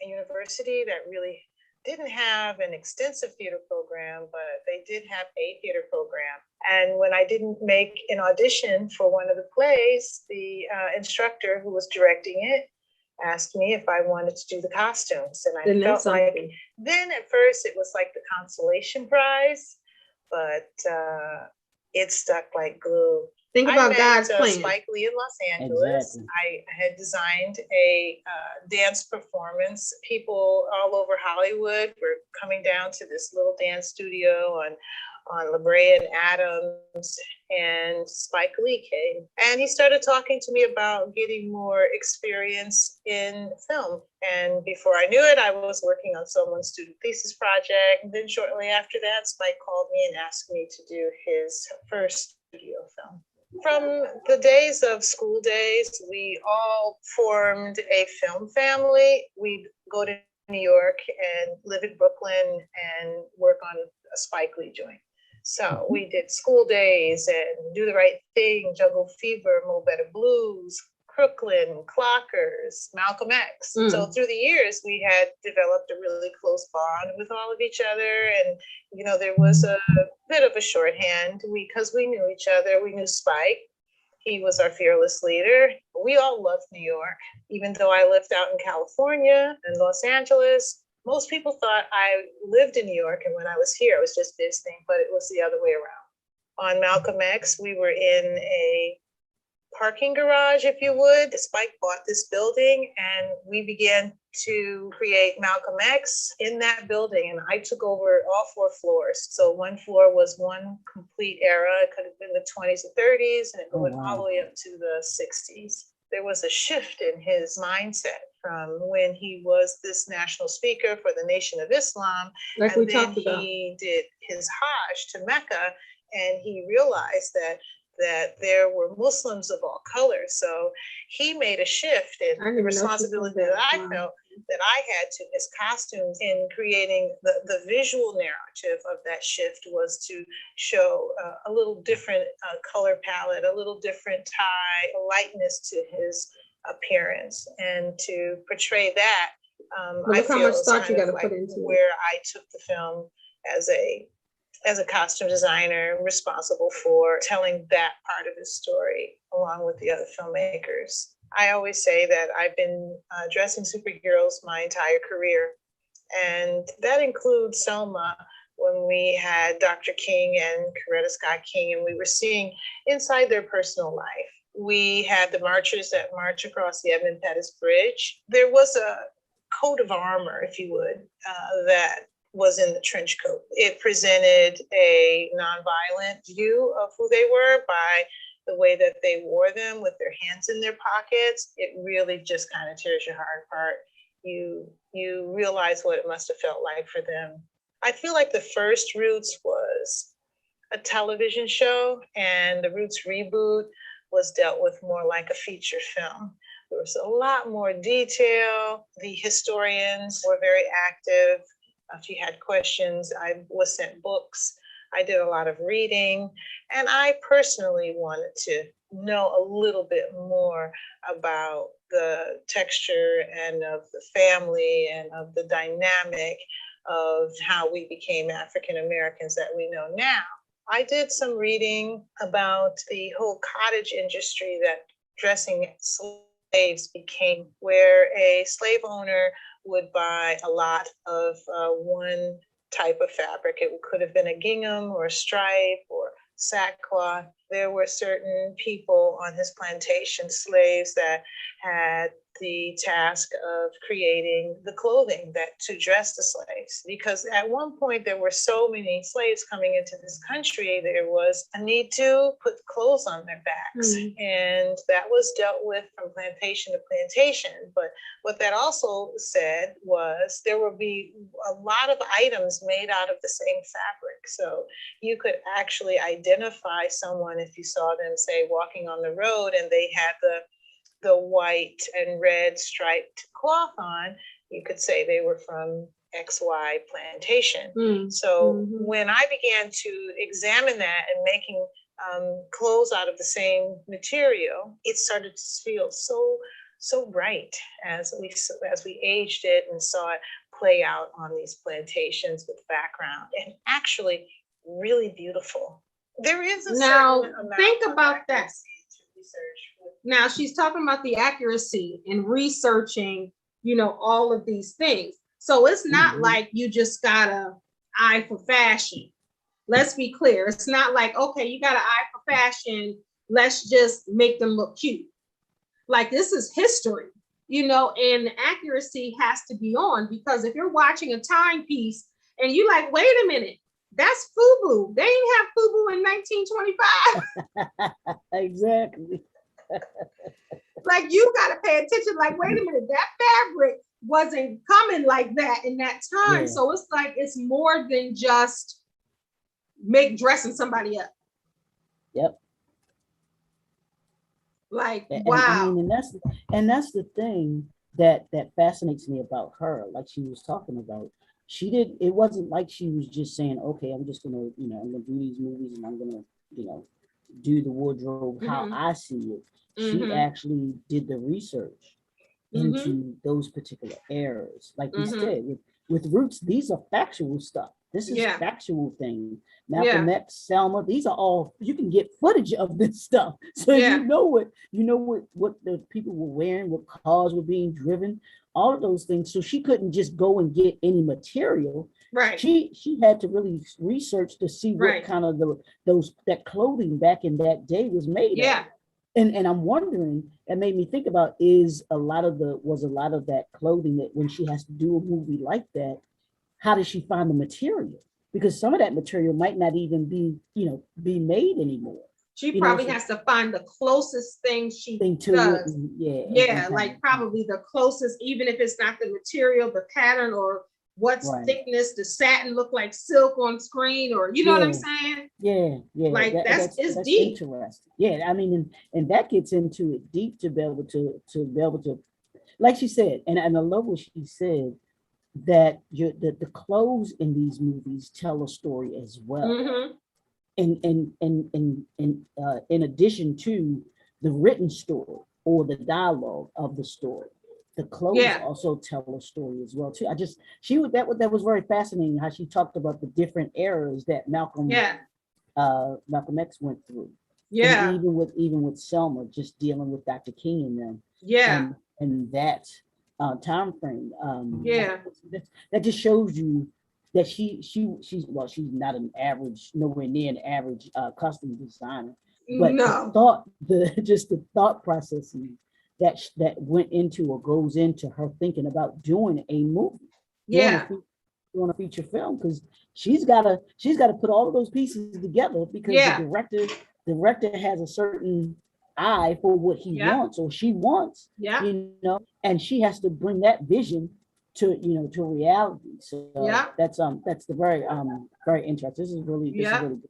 a university that really didn't have an extensive theater program, but they did have a theater program. And when I didn't make an audition for one of the plays, the instructor who was directing it asked me if I wanted to do the costumes. And I felt like, then at first it was like the consolation prize, but it stuck like glue. Think about God's plan. Spike Lee in Los Angeles. Exactly. I had designed a dance performance. People all over Hollywood were coming down to this little dance studio on La Brea and Adams, and Spike Lee came. And he started talking to me about getting more experience in film. And before I knew it, I was working on someone's student thesis project. And then shortly after that, Spike called me and asked me to do his first studio film. From the days of school days, we all formed a film family. We'd go to New York and live in Brooklyn and work on a Spike Lee joint. So we did School Days and Do the Right Thing, Jungle Fever, Mo Better Blues, Crooklyn, Clockers, Malcolm X. So through the years, we had developed a really close bond with all of each other. And, you know, there was a bit of a shorthand because we knew each other. We knew Spike. He was our fearless leader. We all loved New York. Even though I lived out in California and Los Angeles, most people thought I lived in New York. And when I was here, I was just visiting, but it was the other way around. On Malcolm X, we were in a parking garage, if you would. Spike bought this building and we began to create Malcolm X in that building. And I took over all 4 floors. So one floor was one complete era. It could have been the 20s and 30s and it went all the way up to the 60s. There was a shift in his mindset from when he was this national speaker for the Nation of Islam. Like and we then talked about. he did his Hajj to Mecca and he realized that there were Muslims of all colors. So he made a shift in the responsibility that I felt that I had to his costumes in creating the visual narrative of that shift was to show a little different color palette, a little different tie, a lightness to his appearance, and to portray that. I feel how much thought you got to put into where I took the film as a costume designer responsible for telling that part of his story along with the other filmmakers. I always say that I've been dressing superheroes my entire career. And that includes Selma when we had Dr. King and Coretta Scott King, and we were seeing inside their personal life. We had the marchers that march across the Edmund Pettus Bridge. There was a coat of armor, if you would, that was in the trench coat. It presented a nonviolent view of who they were by the way that they wore them with their hands in their pockets. It really just kind of tears your heart apart. You realize what it must have felt like for them. I feel like the first Roots was a television show, and the Roots reboot was dealt with more like a feature film. There was a lot more detail. The historians were very active. If you had questions, I was sent books. I did a lot of reading, and I personally wanted to know a little bit more about the texture and of the family and of the dynamic of how we became African Americans that we know now. I did some reading about the whole cottage industry that dressing slaves became, where a slave owner would buy a lot of one type of fabric. It could have been a gingham or a stripe or sackcloth. There were certain people on his plantation, slaves, that had the task of creating the clothing that to dress the slaves. Because at one point there were so many slaves coming into this country, there was a need to put clothes on their backs. And that was dealt with from plantation to plantation. But what that also said was there would be a lot of items made out of the same fabric. So you could actually identify someone if you saw them, say, walking on the road and they had the white and red striped cloth on, you could say they were from XY plantation. So when I began to examine that and making clothes out of the same material, it started to feel so bright as we aged it and saw it play out on these plantations with background, and actually really beautiful. There is a now certain amount think of about that. Research. Now she's talking about the accuracy and researching, all of these things. So it's not like you just got an eye for fashion. Let's be clear. It's not like, okay, you got an eye for fashion, let's just make them look cute. Like, this is history, and the accuracy has to be on, because if you're watching a timepiece and you like, wait a minute, that's FUBU. They didn't have FUBU in 1925. Exactly. Like, you got to pay attention. Like, wait a minute, that fabric wasn't coming like that in that time. Yeah. So it's like, it's more than just dressing somebody up. Yep. Like, and, wow. I mean, and that's the thing. that fascinates me about her, like she was talking about. It wasn't like she was just saying, okay, I'm just gonna, I'm gonna do these movies and I'm gonna, do the wardrobe how I see it. She actually did the research into those particular eras. Like you said, with Roots, these are factual stuff. This is factual thing. Malcolm X, Selma, these are all, you can get footage of this stuff. So you know what the people were wearing, what cars were being driven, all of those things. So she couldn't just go and get any material. Right. She had to really research to see what kind of that clothing back in that day was made of. And I'm wondering, it made me think about, was a lot of that clothing that when she has to do a movie like that, how does she find the material? Because some of that material might not even be made anymore. She probably has to find the closest thing she does. Like probably the closest, even if it's not the material, the pattern, or what's thickness, the satin look like silk on screen, or you know what I'm saying? Yeah. Like that's deep. Interesting. Yeah, I mean, and that gets into it deep to be able to, like she said, and I love what she said, that the clothes in these movies tell a story as well. And in addition to the written story or the dialogue of the story, the clothes also tell a story as well too. That was very fascinating how she talked about the different eras that Malcolm X went through. And even with Selma, just dealing with Dr. King and them. And that time frame. That just shows you that she's not nowhere near an average costume designer, but the thought processes that went into or goes into her thinking about doing a movie, doing a feature film, because she's got to put all of those pieces together, because the director has a certain eye for what he wants or she wants, and she has to bring that vision to reality. So that's the very interesting. This is really good.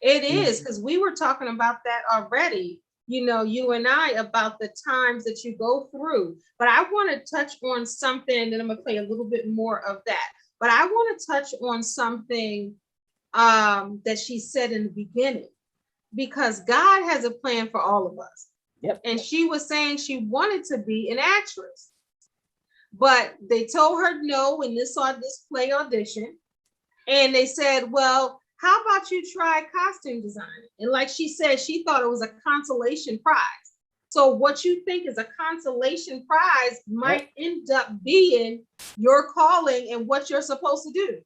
It is, because we were talking about that already, you and I, about the times that you go through. But I want to touch on something, and I'm going to play a little bit more of that. But I want to touch on something that she said in the beginning, because God has a plan for all of us. And she was saying she wanted to be an actress, but they told her no in this play audition. And they said, well, how about you try costume design? And like she said, she thought it was a consolation prize. So what you think is a consolation prize might end up being your calling and what you're supposed to do.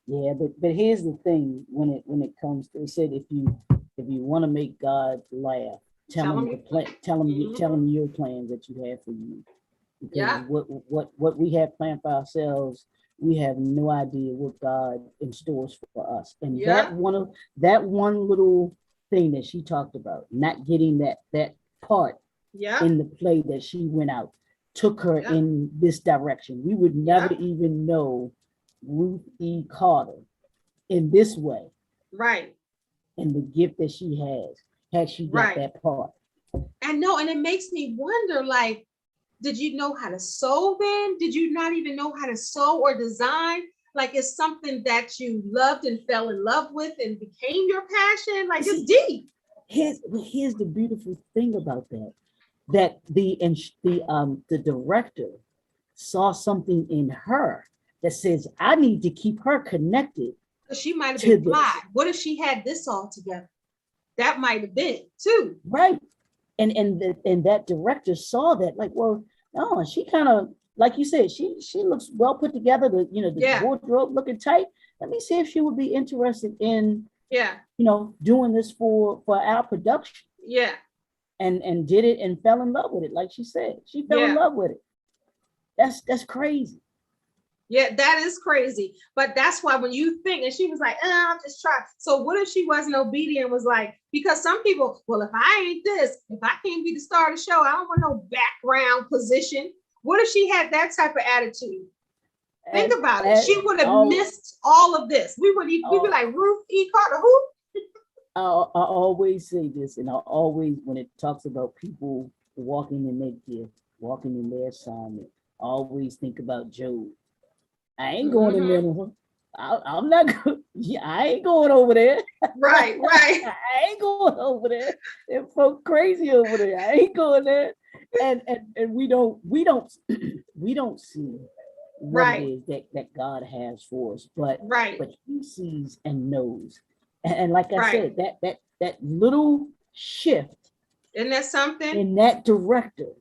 Yeah, but here's the thing: when it comes to, it said, if you want to make God laugh, tell him your plans that you have for you. Because what we have planned for ourselves, we have no idea what God in stores for us. And that one little thing that she talked about, not getting that part in the play that she went out, took her in this direction. We would never even know Ruth E. Carter in this way. Right. And the gift that she has, had she got that part. I know, and it makes me wonder, like, did you know how to sew then? Did you not even know how to sew or design? Like, it's something that you loved and fell in love with and became your passion? Like, it's deep. Here's the beautiful thing about that the director saw something in her that says, I need to keep her connected. She might have been fly. What if she had this all together? That might have been too. Right. And that director saw that, like, well, no, she kind of, like you said, she looks well put together, the wardrobe looking tight. Let me see if she would be interested in doing this for our production. Yeah. And did it and fell in love with it. Like she said, she fell in love with it. That's crazy. Yeah, that is crazy. But that's why when you think, and she was like, I'll just try. So what if she wasn't obedient, was like, because some people, well, if I ain't this, if I can't be the star of the show, I don't want no background position. What if she had that type of attitude? Think about it. She would have missed all of this. We'd be like, Ruth E. Carter, who? I always say this, and I always, when it talks about people walking in their gift, walking in their assignment. Always think about Job. I ain't going to Nineveh. I'm not going. Yeah, I ain't going over there. Right. I ain't going over there. Them folk crazy over there. I ain't going there. And we don't see what it is that God has for us, but He sees and knows. And like I said, that little shift, isn't that something? In that director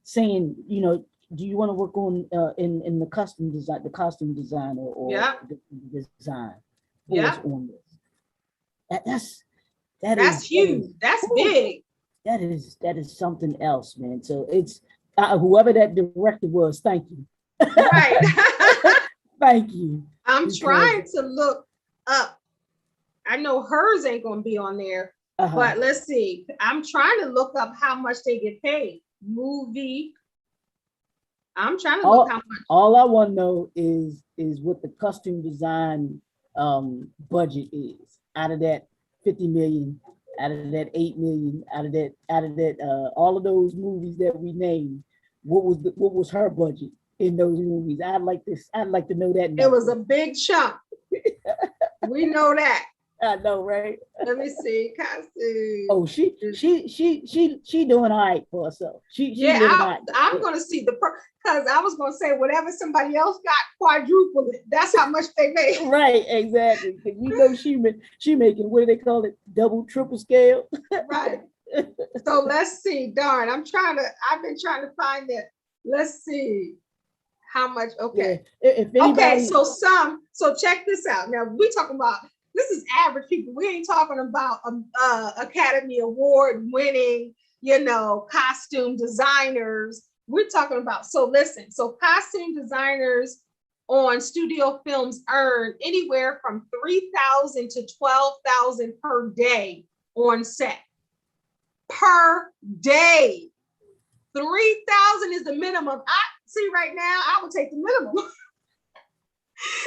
saying, you know, do you want to work on in the costume designer or the design? On this. That's huge. That's big. That is something else, man. So it's whoever that director was. Thank you. Right. Thank you. I'm trying to look up. I know hers ain't gonna be on there, but let's see. I'm trying to look up how much they get paid. Movie. I'm trying to look how much. All I want to know is what the costume design budget is out of that 50 million, out of that 8 million, out of that all of those movies that we named. What was her budget in those movies? I'd like to know that number. It was a big chunk. We know that. I know, right? Let me see, costume. Oh, she doing all right for herself. I'm gonna see because I was gonna say whatever somebody else got, quadruple it. That's how much they made. Right, exactly. You know she making, what do they call it? Double, triple scale. Right. So let's see. Darn, I've been trying to find it. Let's see how much. Okay. Yeah. If anybody, so check this out. Now we talking about, this is average people. We ain't talking about Academy Award winning, costume designers. We're talking about, so costume designers on studio films earn anywhere from $3,000 to $12,000 per day on set. Per day. 3,000 is the minimum. I see right now, I would take the minimum.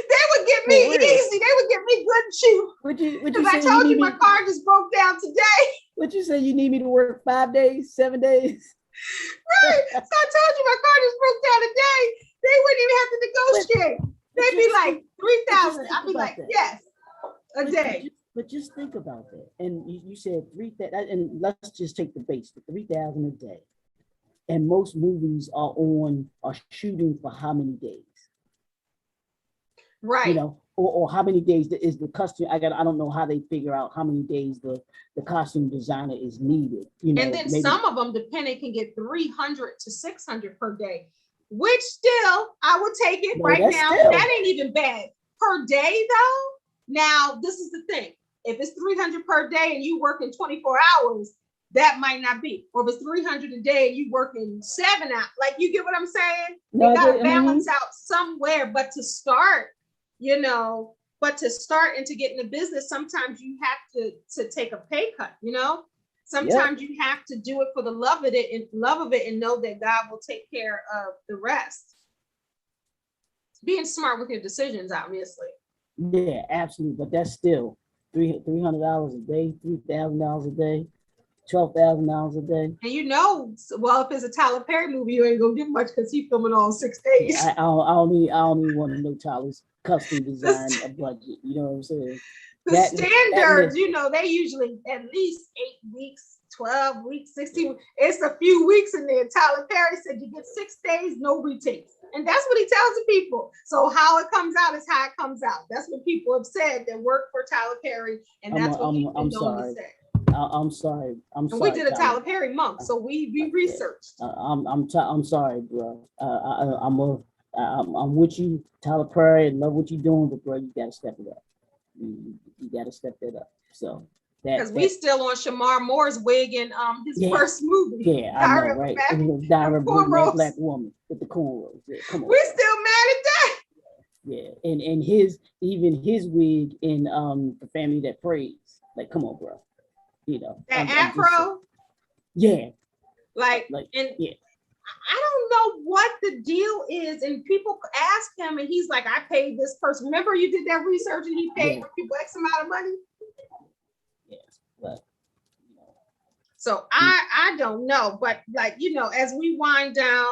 They would get me easy. They would get me good and cheap. Because I told you my car just broke down today. What you say, you need me to work 5 days, 7 days? Right. So I told you my car just broke down today. They wouldn't even have to negotiate. They'd be like 3,000. I'd be like, yes, a day. But just think about that. And you said 3,000, and let's just take the base, the 3,000 a day. And most movies are shooting for how many days? Right. Or how many days is the costume? I don't know how they figure out how many days the costume designer is needed. And then some of them, depending, can get 300 to 600 per day, which still I would take it right now. That ain't even bad per day though. Now this is the thing: if it's 300 per day and you working 24 hours, that might not be. Or if it's 300 a day and you working 7 hours, like, you get what I'm saying? They got to balance out somewhere. But to start, and to get in the business, sometimes you have to take a pay cut, Sometimes you have to do it for the love of it and know that God will take care of the rest. Being smart with your decisions, obviously. Yeah, absolutely. But that's still $300 a day, $3,000 a day, $12,000 a day. And if it's a Tyler Perry movie, you ain't gonna get much because he's filming all 6 days. I don't even want to know Tyler's custom design a budget. You know what I'm saying? The standards, they usually at least 8 weeks, 12 weeks, 16 weeks. It's a few weeks in there. Tyler Perry said you get 6 days, no retakes. And that's what he tells the people. So how it comes out is how it comes out. That's what people have said that work for Tyler Perry. And that's what people don't say. I'm sorry. And we did a Tyler Perry month, so we researched. I'm sorry, bro. I'm with you, Tyler Perry, and love what you're doing, but bro, you gotta step it up. You gotta step it up. So because we still on Shamar Moore's wig in his first movie. Yeah, I know, right? Diary Black woman with the cornrows. Yeah, come on. We're still mad at that. Yeah, and his wig in The Family That Prays. Like, come on, bro. That afro. Yeah. Like yeah. I don't know what the deal is, and people ask him, and he's like, "I paid this person." Remember, you did that research, and he paid people X amount of money. Yes, but So I don't know, but like, you know, as we wind down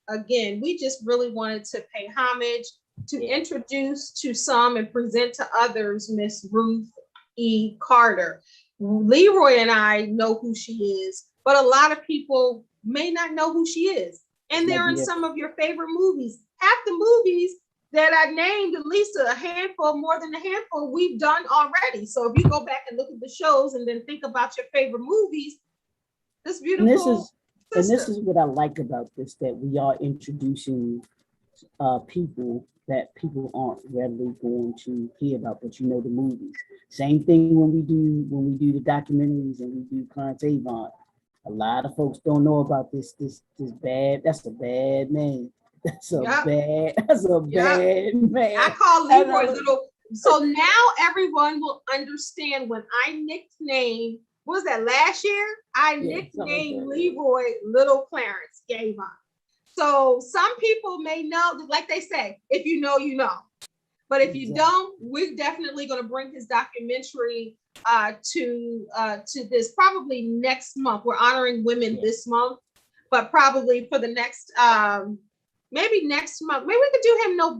again, we just really wanted to pay homage, to introduce to some and present to others Miss Ruth E. Carter. Leroy and I know who she is, but a lot of people may not know who she is. And they're in some of your favorite movies. Half the movies that I named, at least a handful, more than a handful, we've done already. So if you go back and look at the shows and then think about your favorite movies, this beautiful and this is what I like about this, that we are introducing people that people aren't readily going to hear about, but you know the movies. Same thing when we do the documentaries and we do Clarence Avant. A lot of folks don't know about this bad. That's a bad name. That's a bad man. I call Leroy little. So now everyone will understand when I nicknamed, what was that, last year? I nicknamed Leroy Little Clarence Avant. So some people may know, like they say, if you know, you know. But if you don't, we're definitely going to bring his documentary to this probably next month. We're honoring women this month, but probably for the next maybe next month. Maybe we could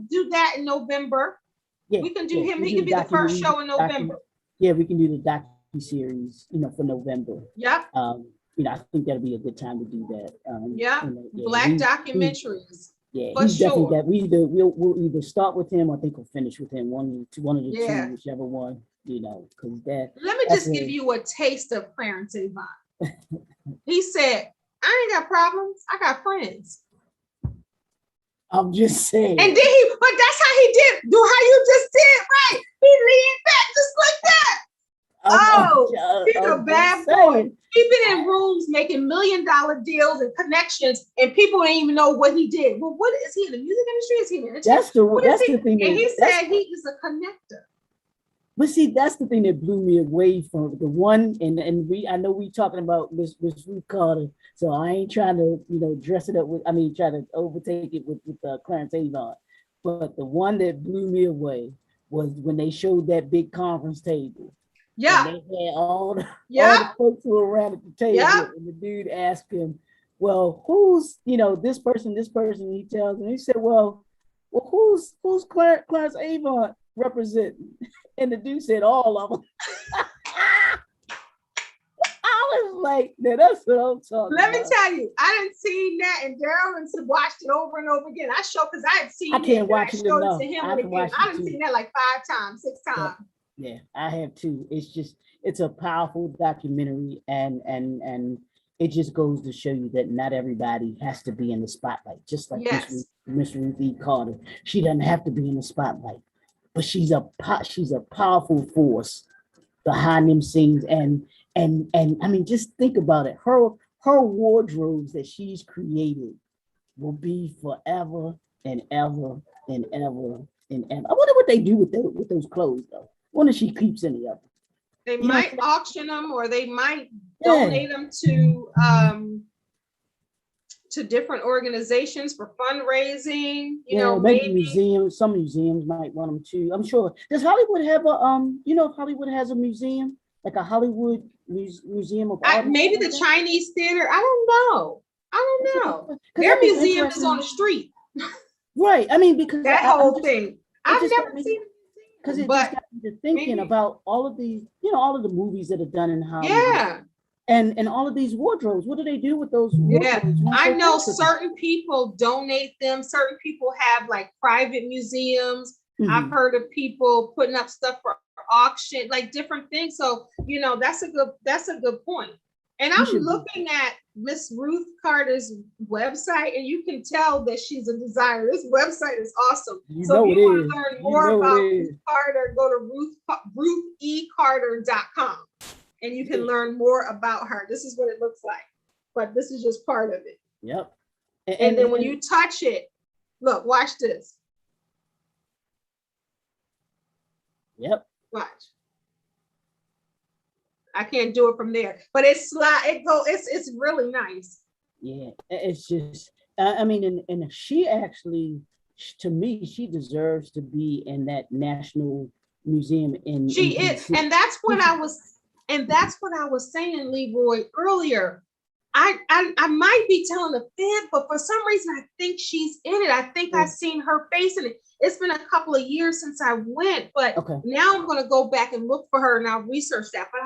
do that in November. Yeah, we can do him. He can be the first show in November. Yeah, we can do the docu-series, you know, for November. Yep. You know, I think that'll be a good time to do that. Black documentaries. He's definitely that. We'll either start with him or I think we'll finish with him. One of the two, whichever one, you know, because that. Let me just give you a taste of Clarence Avant. He said, I ain't got problems. I got friends. I'm just saying. And then but that's how he did, how you just did, right? He leaned back just like that. He's a bad boy. He's been in rooms making $1 million deals and connections, and people didn't even know what he did. Well, what is he in the music industry? Is he in the That's the thing. And he said he is a connector. But see, that's the thing that blew me away from the one, and I know we talking about Miss Ruth Carter, so I ain't trying to, you know, dress it up with, try to overtake it with Clarence Avant. But the one that blew me away was when they showed that big conference table. Yeah. And they had all the folks who were around at the table, and the dude asked him, well, who's, you know, this person, he tells him, he said, well, who's Clarence Avant representing? And the dude said, all of them. I was like, now that's what I'm talking about. Let me tell you, I didn't see that, and Daryl watched it over and over again. Because I had seen it. I can't watch it enough. I didn't see that like 5 times, 6 times. Yeah, I have too. It's a powerful documentary, and it just goes to show you that not everybody has to be in the spotlight. Just like Miss Ruth E. Carter, she doesn't have to be in the spotlight, but she's a powerful force behind them scenes. And I mean, just think about it. Her wardrobes that she's created will be forever and ever and ever and ever. I wonder what they do with those clothes though. I wonder if she keeps any of them. They might auction them, or they might donate them to different organizations for fundraising. You know, maybe museums. Some museums might want them too. I'm sure. Does Hollywood have a you know, if Hollywood has a museum, like a Hollywood museum of art? Maybe the Chinese theater. I don't know. Their museum is on the street. Right. I mean, because that whole thing. I've never seen it. Because it just got me to thinking about all of these, you know, all of the movies that are done in Hollywood. Yeah. And all of these wardrobes. What do they do with those wardrobes? Yeah. I know certain people donate them. Certain people have like private museums. Mm-hmm. I've heard of people putting up stuff for auction, like different things. So, you know, that's a good point. And I'm looking at Miss Ruth Carter's website, and you can tell that she's a designer. This website is awesome. So if you want to learn more about Ruth Carter, go to ruthecarter.com, and you can learn more about her. This is what it looks like, but this is just part of it. Yep. And then when you touch it, look, watch this. Yep. Watch. I can't do it from there, but it's really nice. Yeah, it's just, I mean, and she actually, to me, she deserves to be in that National Museum in. She is, and that's what I was, And that's what I was saying, Leroy, earlier. I might be telling a fib, but for some reason, I think she's in it. I think I've seen her face in it. It's been a couple of years since I went, but now I'm going to go back and look for her and I'll research that. But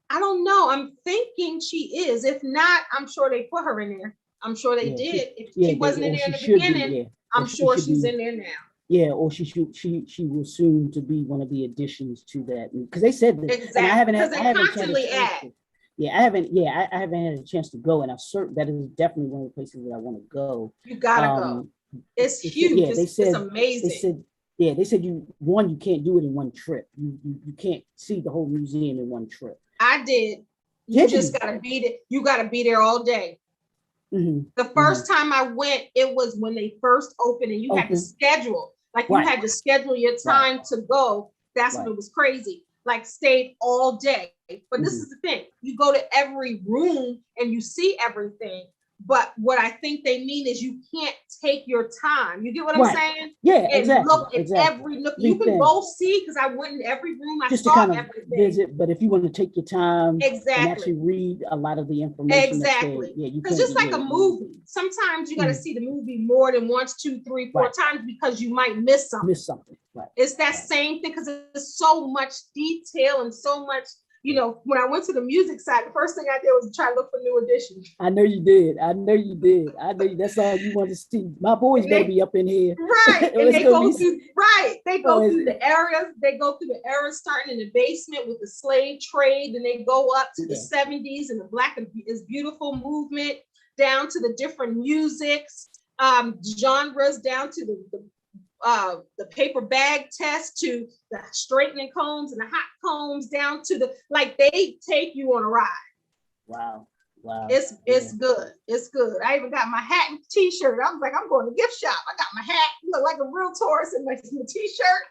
I don't know. I'm thinking she is. If not, I'm sure they put her in there. I'm sure they did. If she wasn't in there in the beginning, I'm sure she's in there now. Yeah, or she will soon to be one of the additions to that, because they said that. Exactly. I haven't constantly add. I haven't had a chance to go, and I'm certain that is definitely one of the places that I want to go. You gotta go. It's huge. It's amazing. They said you can't do it in one trip. You can't see the whole museum in one trip. I did. You just gotta be there. You gotta be there all day. Mm-hmm. The first time I went, it was when they first opened, and you had to schedule. Like you had to schedule your time to go. That's when it was crazy. Like stayed all day. But this is the thing. You go to every room and you see everything. But what I think they mean is you can't take your time. You get what I'm saying? Yeah, and look at every look. You can go see, because I went in every room. I saw everything. Visit, but if you want to take your time and exactly actually read a lot of the information, exactly. Because just like a movie, sometimes you got to see the movie more than once, 2, 3, 4 times, because you might miss something. Right. It's that same thing, because there's so much detail and so much. You know, when I went to the music side, the first thing I did was try to look for new editions. I know you did. That's all you want to see. My boys better be up in here. Right. And they go through, They go through the areas. They go through the eras starting in the basement with the slave trade. And they go up to the 70s and the Black is Beautiful movement, down to the different musics, genres, down to the paper bag test, to the straightening combs and the hot combs, down to they take you on a ride. Wow. It's good. It's good. I even got my hat and t-shirt. I was like, I'm going to gift shop. I got my hat, look like a real tourist, in my t-shirt.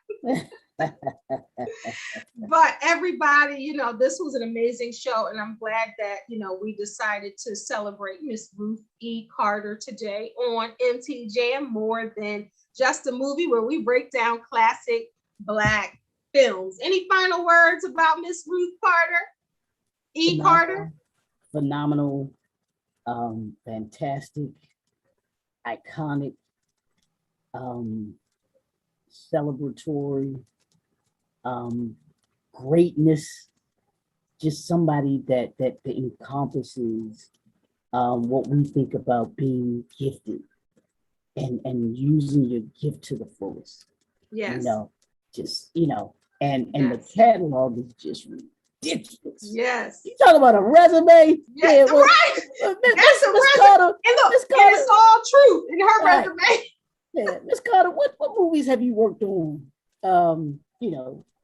But everybody, this was an amazing show, and I'm glad that, we decided to celebrate Miss Ruth E. Carter today on MT Jam, more than just a movie, where we break down classic Black films. Any final words about Miss Ruth Carter? Carter? Phenomenal, fantastic, iconic, celebratory, greatness. Just somebody that encompasses what we think about being gifted. And using your gift to the fullest. Yes. And the catalog is just ridiculous. Yes. You talking about a resume? Yes, right. That's a resume. Carter, and look, it's all true in her resume. Yeah, Miss Carter, what movies have you worked on?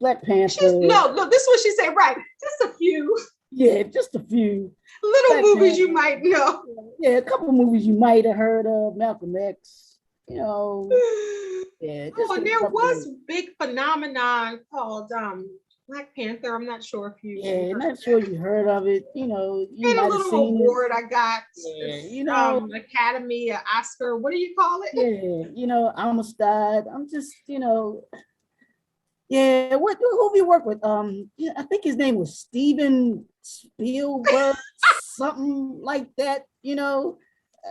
Black Panther. Look, this is what she said, right? Just a few. Yeah, just a few. Little Black movies Panther. You might know. Yeah, a couple movies you might have heard of. Malcolm X, Yeah. And there was a big phenomenon called Black Panther. I'm not sure if you. Yeah, not sure you heard of it. You and a little award I got. Yeah, Academy, Oscar. What do you call it? Yeah, Amistad. I'm just, Yeah, who we work with? I think his name was Steven Spielberg, something like that. Steven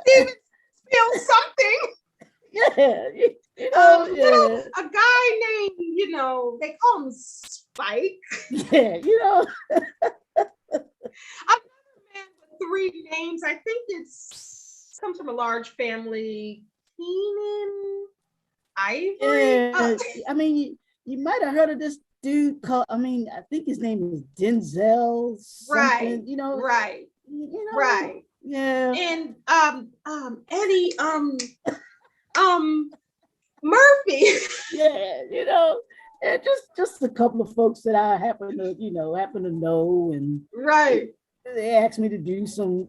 Spiel something. Yeah, a guy named, they call him Spike. Yeah, Another man with 3 names. I think comes from a large family. Keenan Ivory. Yeah, you might have heard of this dude called, I think his name is Denzel something, right. Right. Yeah. And Eddie Murphy. Yeah, just a couple of folks that I happen to know, and right. They asked me to do some,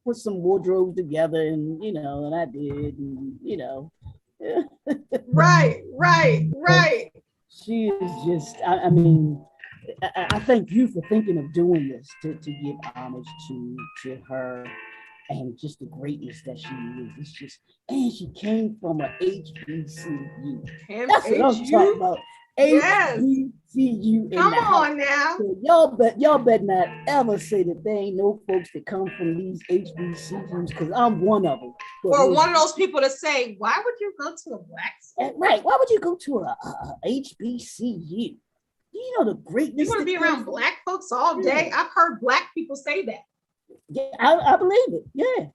put some wardrobes together, and and I did, and Right. She is just, I thank you for thinking of doing this to give homage to her and just the greatness that she is. It's just, and she came from a HBCU. That's what I'm talking about. Yes. HBCU in Come the house. on now. So y'all bet not ever say that there ain't no folks that come from these HBCUs, because I'm one of them. Or one of those people to say, why would you go to a black school? Right. Why would you go to a HBCU? You know the greatness. You want to be around black folks all day? Yeah. I've heard black people say that. Yeah, I believe it. Yeah.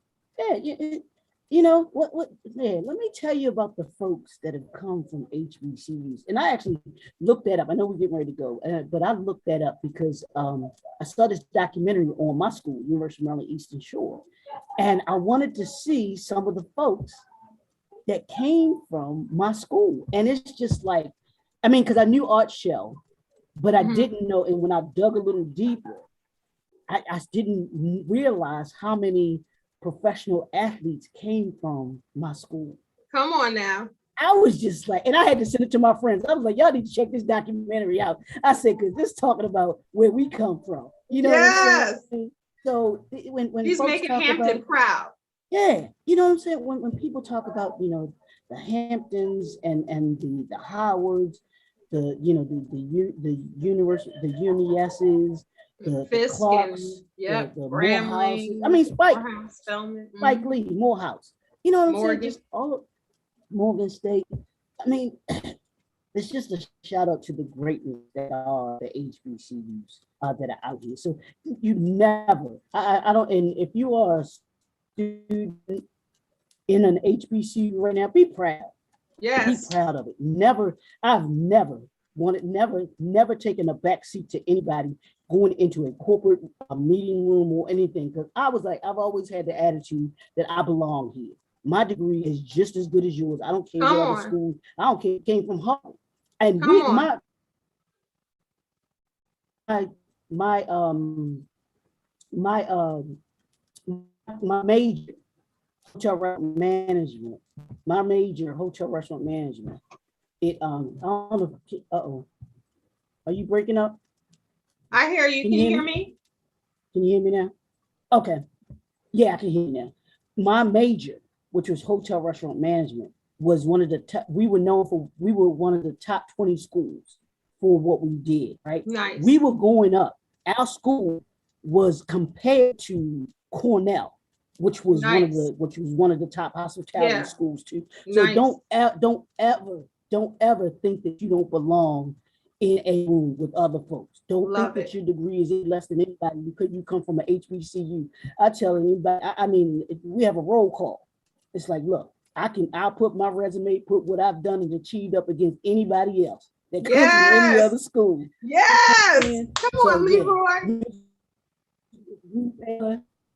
You know what? Yeah, let me tell you about the folks that have come from HBCUs. And I actually looked that up. I know we're getting ready to go, but I looked that up because I saw this documentary on my school, University of Maryland Eastern Shore, and I wanted to see some of the folks that came from my school. And it's just like, I mean, because I knew Art Shell, but I didn't know. And when I dug a little deeper, I didn't realize how many professional athletes came from my school. Come on now. I was just like, and I had to send it to my friends. I was like, y'all need to check this documentary out. I said, because this talking about where we come from. You know Yes. what I'm saying? So when He's making Hampton proud. Yeah, you know what I'm saying? When people talk about, you know, the Hamptons and the Howards, the university, the UNISs, the Fisk Clarks, and yep, the Bramley, Morehouses. I mean, Spike Spelman, Lee, Morehouse. You know what I'm Morgan. saying? Just all of Morgan State. I mean, it's just a shout out to the greatness that are the HBCUs that are out here. So you never, I don't, and if you are a student in an HBCU right now, be proud. Yes. Be proud of it. I've never taken a back seat to anybody going into a corporate meeting room or anything, because I was like, I've always had the attitude that I belong here. My degree is just as good as yours. I don't care what other school. I don't care. It came from Harvard. And my major, hotel restaurant management. My major, hotel restaurant management. It I don't know. Are you breaking up? I hear you. Can you hear me? Can you hear me now? Okay. Yeah, I can hear you now. My major, which was hotel restaurant management, was one of the top. We were one of the top 20 schools for what we did, right? Nice. We were going up. Our school was compared to Cornell, which was one of the top hospitality schools too. So don't ever think that you don't belong in a room with other folks. Don't think that your degree is less than anybody because you come from an HBCU. I tell anybody, I mean, we have a roll call. It's like, look, I'll put my resume, put what I've done and achieved up against anybody else that comes from any other school. Yes. Come on, Leroy.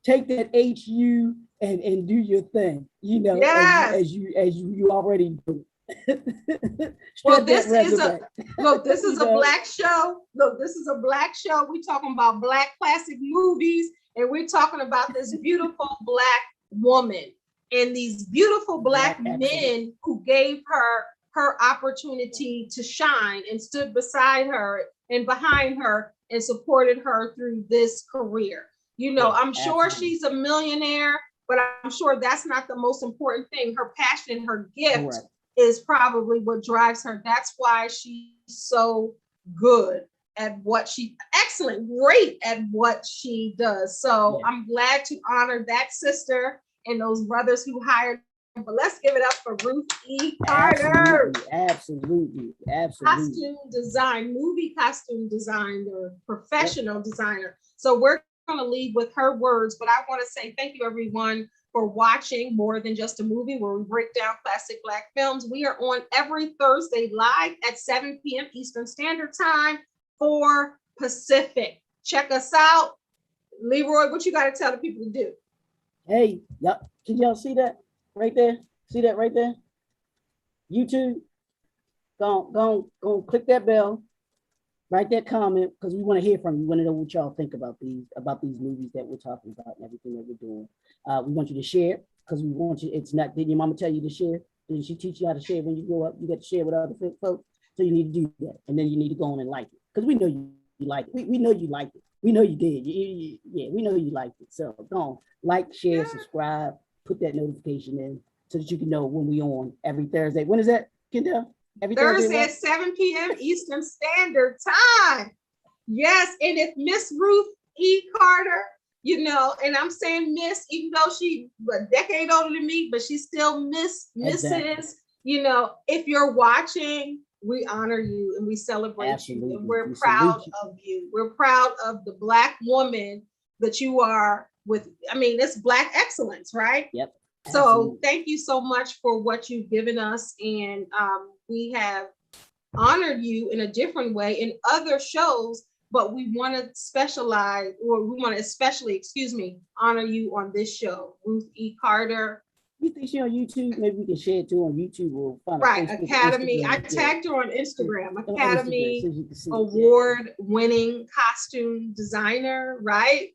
Take that HU and do your thing, you know, as you already do. Well, this is a black show. Look, this is a black show. We're talking about black classic movies, and we're talking about this beautiful black woman and these beautiful black men who gave her opportunity to shine and stood beside her and behind her and supported her through this career. You know, I'm sure she's a millionaire, but I'm sure that's not the most important thing. Her passion, her gift is probably what drives her. That's why she's so good at what great at what she does. So I'm glad to honor that sister and those brothers who hired her. But let's give it up for Ruth E. Carter. Absolutely. Costume design, movie costume designer, professional designer. So we're going to leave with her words, but I want to say thank you everyone for watching More Than Just a Movie, where we break down classic black films. We are on every Thursday live at 7 p.m. Eastern Standard Time, 4 Pacific. Check us out. Leroy, what you got to tell the people to do? Hey, can y'all see that right there? See that right there? YouTube, go click that bell. Write that comment, because we want to hear from you. We want to know what y'all think about these movies that we're talking about and everything that we're doing. We want you to share, because we want you. It's not. Didn't your mama tell you to share? Didn't she teach you how to share when you grow up? You got to share with other folks. So you need to do that, and then you need to go on and like it, because we know you like it. We know you liked it. We know you did. We know you liked it. So go on, like, share, subscribe, put that notification in so that you can know when we on every Thursday. When is that, Kendell? Every Thursday what? at 7 p.m. Eastern Standard Time. Yes, and if Miss Ruth E. Carter, you know, and I'm saying Miss, even though she's a decade older than me, but she's still Mrs. Exactly. You know, if you're watching, we honor you and we celebrate Absolutely. you, and we're We proud salute you. of you. We're proud of the Black woman that you are with. I mean, it's Black excellence, right? Yep. So Absolutely. thank you so much for what you've given us. And we have honored you in a different way in other shows, but we want to specialize, or we want to especially, honor you on this show. Ruth E. Carter. You think she on YouTube? Maybe we can share it too on YouTube. We'll find Right, a Facebook, Academy. Instagram. I tagged her on Instagram. On Academy Instagram, so you can see it. award-winning costume designer, right?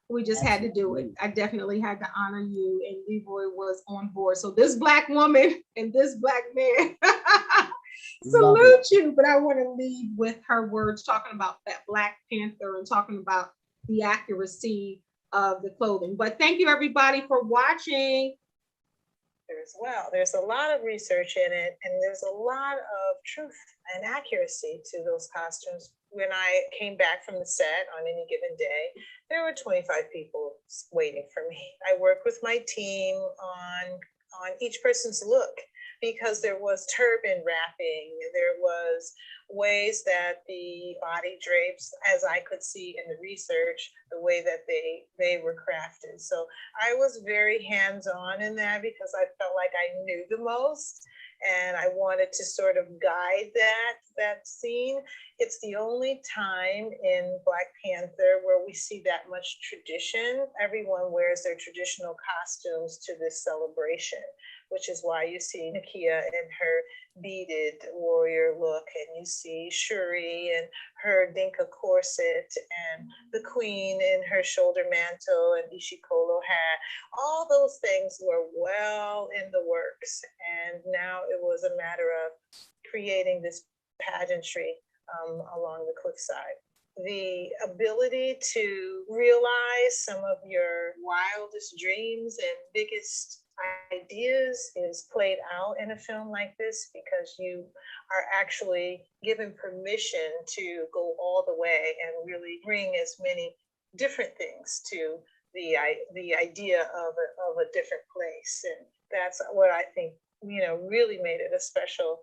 We just had to do it. I definitely had to honor you, and Leroy was on board. So this Black woman and this Black man salute you. But I want to leave with her words, talking about that Black Panther and talking about the accuracy of the clothing. But thank you, everybody, for watching. As well, there's a lot of research in it, and there's a lot of truth and accuracy to those costumes. When I came back from the set on any given day, there were 25 people waiting for me. I work with my team on each person's look, because there was turban wrapping, there was ways that the body drapes, as I could see in the research, the way that they were crafted. So I was very hands-on in that, because I felt like I knew the most, and I wanted to sort of guide that scene. It's the only time in Black Panther where we see that much tradition. Everyone wears their traditional costumes to this celebration, which is why you see Nakia in her beaded warrior look, and you see Shuri in her Dinka corset, and the Queen in her shoulder mantle and Ishikolo hat. All those things were well in the works, and now it was a matter of creating this pageantry along the cliffside. The ability to realize some of your wildest dreams and biggest ideas is played out in a film like this, because you are actually given permission to go all the way and really bring as many different things to the idea of a different place. And that's what I think, really made it a special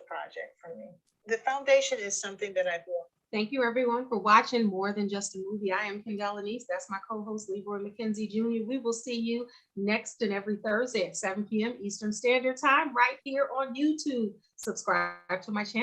project for me. The foundation is something that I've worn. Thank you, everyone, for watching More Than Just a Movie. I am Kendell Lenice. That's my co-host, Leroy Mckenzie Jr. We will see you next and every Thursday at 7 p.m. Eastern Standard Time right here on YouTube. Subscribe to my channel.